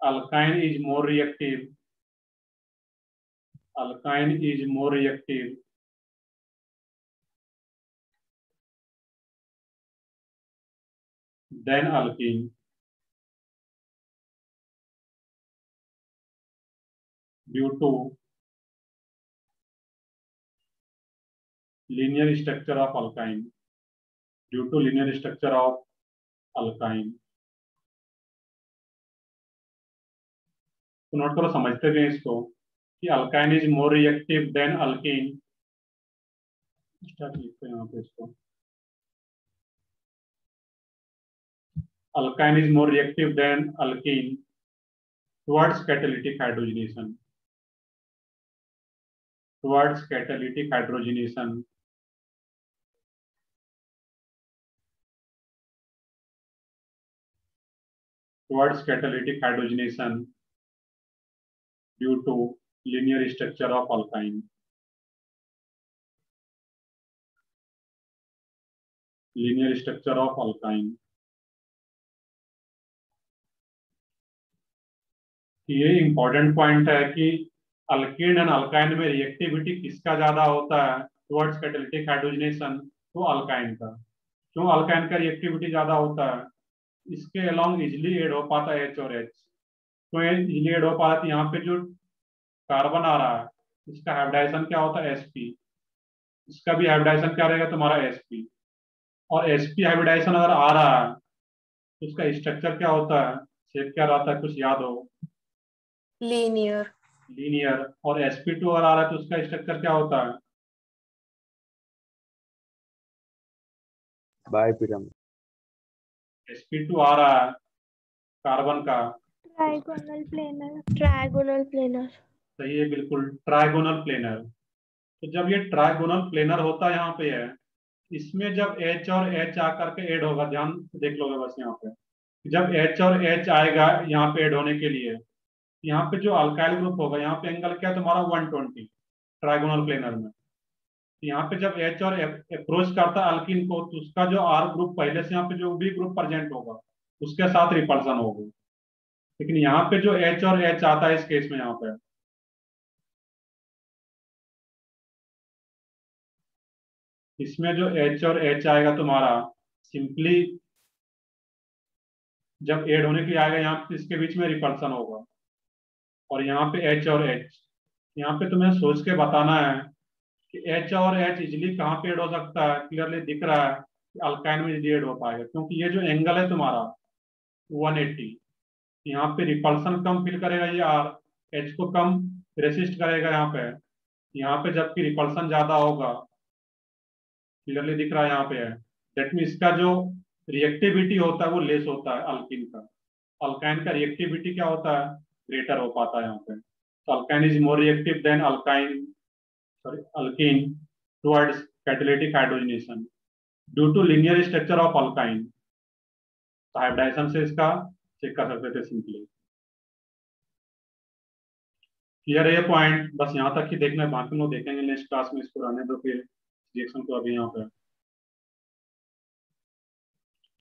alkyne is more reactive, alkyne is more reactive than alkene due to linear structure of alkyne, due to linear structure of alkyne। तो नोट करो, समझते भी हैं इसको कि alkyne is more reactive than alkyne. Start लिखते हैं यहाँ पे इसको, alkyne is more reactive than alkene towards catalytic hydrogenation, towards catalytic hydrogenation. towards catalytic hydrogenation due to linear structure of alkyne, linear structure of alkyne। ये important point है कि alkyne and alkyne में reactivity किसका ज्यादा होता है towards catalytic hydrogenation, तो alkyne का। क्यों अल्काइन का रिएक्टिविटी ज्यादा होता है, इसके अलोंग इजिली एड हो पाता है एच और एच। तो इजिली एड हो पाता है, यहाँ पे जो कार्बन आ रहा है इसका हाइब्रिडाइजेशन क्या होता है, sp, इसका भी हाइब्रिडाइजेशन क्या रहेगा तुम्हारा sp। और sp हाइब्रिडाइजेशन अगर आ रहा है तो उसका स्ट्रक्चर क्या होता है, शेप क्या रहता है, कुछ याद हो, लीनियर। लीनियर। और sp2 अगर आ रहा है तो उसका स्ट्रक्चर क्या होता है, बाइपिरामिड। sp2 आ रहा है कार्बन का, ट्राइगोनल प्लेनर। Trigonal planar. सही है बिल्कुल, ट्राइगोनल प्लेनर। तो जब ये ट्राइगोनल प्लेनर होता यहाँ पे है, इसमें जब H और H आकर के ऐड होगा, ध्यान से देख लोगे बस यहाँ पे, जब H और H आएगा यहाँ पे ऐड होने के लिए, यहाँ पे जो अल्काइल ग्रुप होगा, यहाँ पे एंगल क्या है तुम्हारा 120 ट्राइगोनल प्लेनर में। यहाँ पे जब H और अप्रोच करता है अल्किन को, तो उसका जो R ग्रुप पहले से यहाँ पे जो भी ग्रुप प्रेजेंट होगा उसके साथ रिपल्सन होगा। लेकिन यहाँ पे जो H और H आता है इस केस में, यहाँ पे इसमें जो H और H आएगा तुम्हारा, सिंपली जब ऐड होने के लिए आएगा यहाँ पे इसके बीच में रिपल्सन होगा। और यहाँ पे H और H, यहाँ पे तुम्हें सोच के बताना है कि H और H इजिली कहाँ पे ऐड हो सकता है, क्लियरली दिख रहा है कि अल्काइन में इजिली ऐड हो पाएगा, क्योंकि ये जो एंगल है तुम्हारा 180, यहाँ पे रिपल्सन कम फील करेगा ये R, H को कम रेसिस्ट करेगा यहाँ पे जबकि रिपल्सन ज्यादा होगा, क्लियरली दिख रहा है यहाँ पे है। दैट मीन इसका जो रिएक्टिविटी होता है वो लेस होता है अल्किन का। अल्काइन का रिएक्टिविटी क्या होता है, ग्रेटर हो पाता है यहाँ पे। तो alkyne is more reactive than alkene towards catalytic hydrogenation due to linear structure of alkyne. तो हाइब्रिडाइजेशन से इसका चेक कर सकते थे सिंपली। क्लियर है ये पॉइंट, बस यहाँ तक ही देखना है, बाकी लोग देखेंगे नेक्स्ट क्लास में, इसको रहने दो फिर रिएक्शन को अभी यहाँ पे।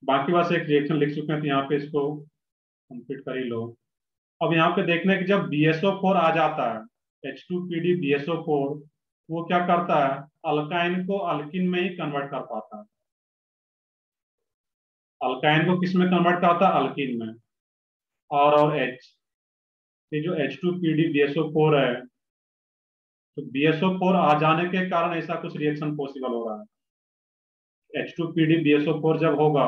बाकी बस एक रिएक्शन लिख चुके हैं तो यहाँ पे इसको कंप्लीट कर ही लो। अब यहाँ पे देखना है कि जब BSO4 आ जाता है, H2PD BSO4, वो क्या करता है, अल्काइन को अल्किन में ही कन्वर्ट कर पाता है। अल्काइन को किस में कन्वर्ट करता है, अल्किन में। और H, ये जो H2PD BSO4 है, तो BSO4 आ जाने के कारण ऐसा कुछ रिएक्शन पॉसिबल हो रहा है। H2PD BSO4 जब होगा,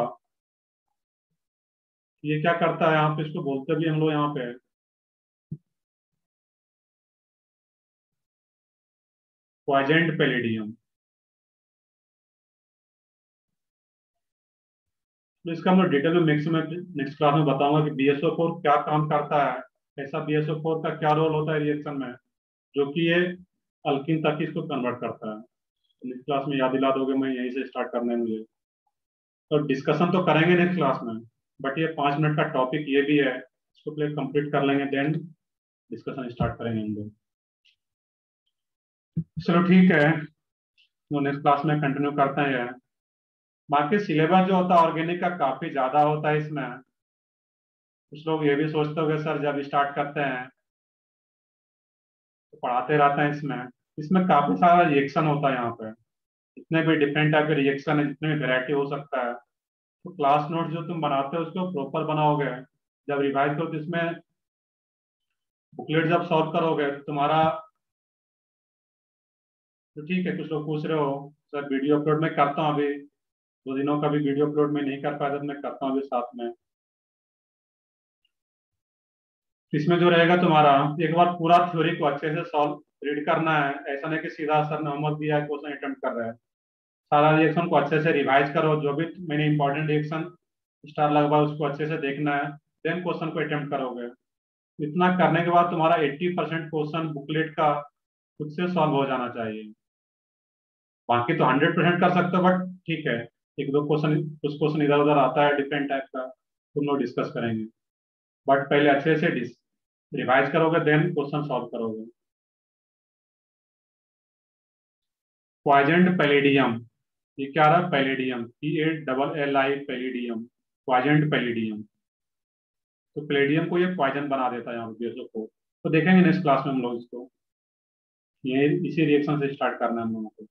ये क्या करता है, यहाँ पे इसको बोलते भी हम लोग यहाँ पे क्वाजेंट पैलेडियम। तो इसका मैं डिटेल में नेक्स्ट क्लास में बताऊंगा कि BSO4 क्या काम करता है, ऐसा BSO4 का क्या रोल होता है रिएक्शन में, जो कि ये अल्किन तक इसको कन्वर्ट करता है। तो नेक्स्ट क्लास में याद दिला दोगे, मैं यहीं से स्टार्ट करने में मुझे। तो डिस्कशन तो करेंगे नेक्स्ट क्लास में, बट ये 5 मिनट का टॉपिक ये भी है, इसको पहले कंप्लीट कर लेंगे, देन डिस्कशन स्टार्ट करेंगे हम लोग। चलो ठीक है, तो नेक्स्ट क्लास में कंटिन्यू करते हैं। बाकी सिलेबस जो होता है ऑर्गेनिक का काफी ज्यादा होता है इसमें। कुछ लोग ये भी सोचते होंगे सर जब स्टार्ट करते हैं तो पढ़ाते रहते हैं, इसमें इसमें काफी सारा रिएक्शन होता है यहाँ पे। जितने भी डिफरेंट टाइप के रिएक्शन है, जितने भी वेरायटी हो सकता है, तो क्लास नोट जो तुम बनाते हो उसको प्रॉपर बनाओगे, जब रिवाइज करो तो इसमें बुकलेट जब सॉल्व करोगे तो तुम्हारा, तो ठीक है। कुछ लोग पूछ रहे हो सर वीडियो अपलोड मैं करता हूँ, अभी 2 दिनों का भी वीडियो अपलोड में नहीं कर पाया तो मैं करता हूँ अभी साथ में। इसमें जो रहेगा तुम्हारा, एक बार पूरा थ्योरी को अच्छे से सॉल्व रीड करना है, ऐसा नहीं कि सीधा सर ने होमवर्क दिया है क्वेश्चन अटेम्प्ट कर रहे हैं। सारा रिएक्शन को अच्छे से रिवाइज करो, जो भी मैंने इंपॉर्टेंट रिएक्शन स्टार लगवा उसको अच्छे से देखना है, देन क्वेश्चन को अटेम्प्ट करोगे। इतना करने के बाद तुम्हारा 80% क्वेश्चन बुकलेट का खुद से सॉल्व हो जाना चाहिए। बाकी तो 100% कर सकते हो, बट ठीक है, एक दो क्वेश्चन, कुछ क्वेश्चन इधर उधर आता है डिफरेंट टाइप का, तुम लोग डिस्कस करेंगे। बट पहले अच्छे से रिवाइज करोगे, देन क्वेश्चन सॉल्व करोगे। क्वाजेंट पैलेडियम, ये क्या रहा, पैलेडियम, PALLI पैलेडियम, क्वाजेंट पैलेडियम। तो पैलेडियम को ये पॉइजन बना देता है यहाँ पे BSO को। तो देखेंगे नेक्स्ट क्लास में हम लोग इसको, ये इसी रिएक्शन से स्टार्ट करना है हम लोगों को।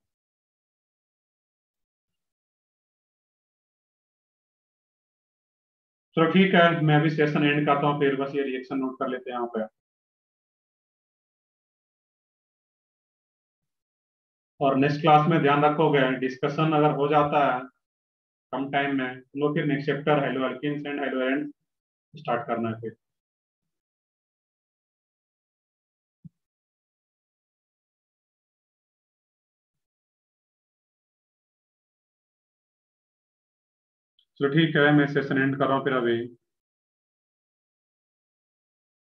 चलो ठीक है, मैं अभी सेशन एंड करता हूँ, फिर बस ये रिएक्शन नोट कर लेते हैं यहाँ पे। और नेक्स्ट क्लास में ध्यान रखोगे, डिस्कशन अगर हो जाता है कम टाइम में, हम लोग फिर next chapter haloalkanes and haloarenes start करना है फिर। चलो ठीक है, मैं सेशन एंड कर रहा हूँ फिर अभी।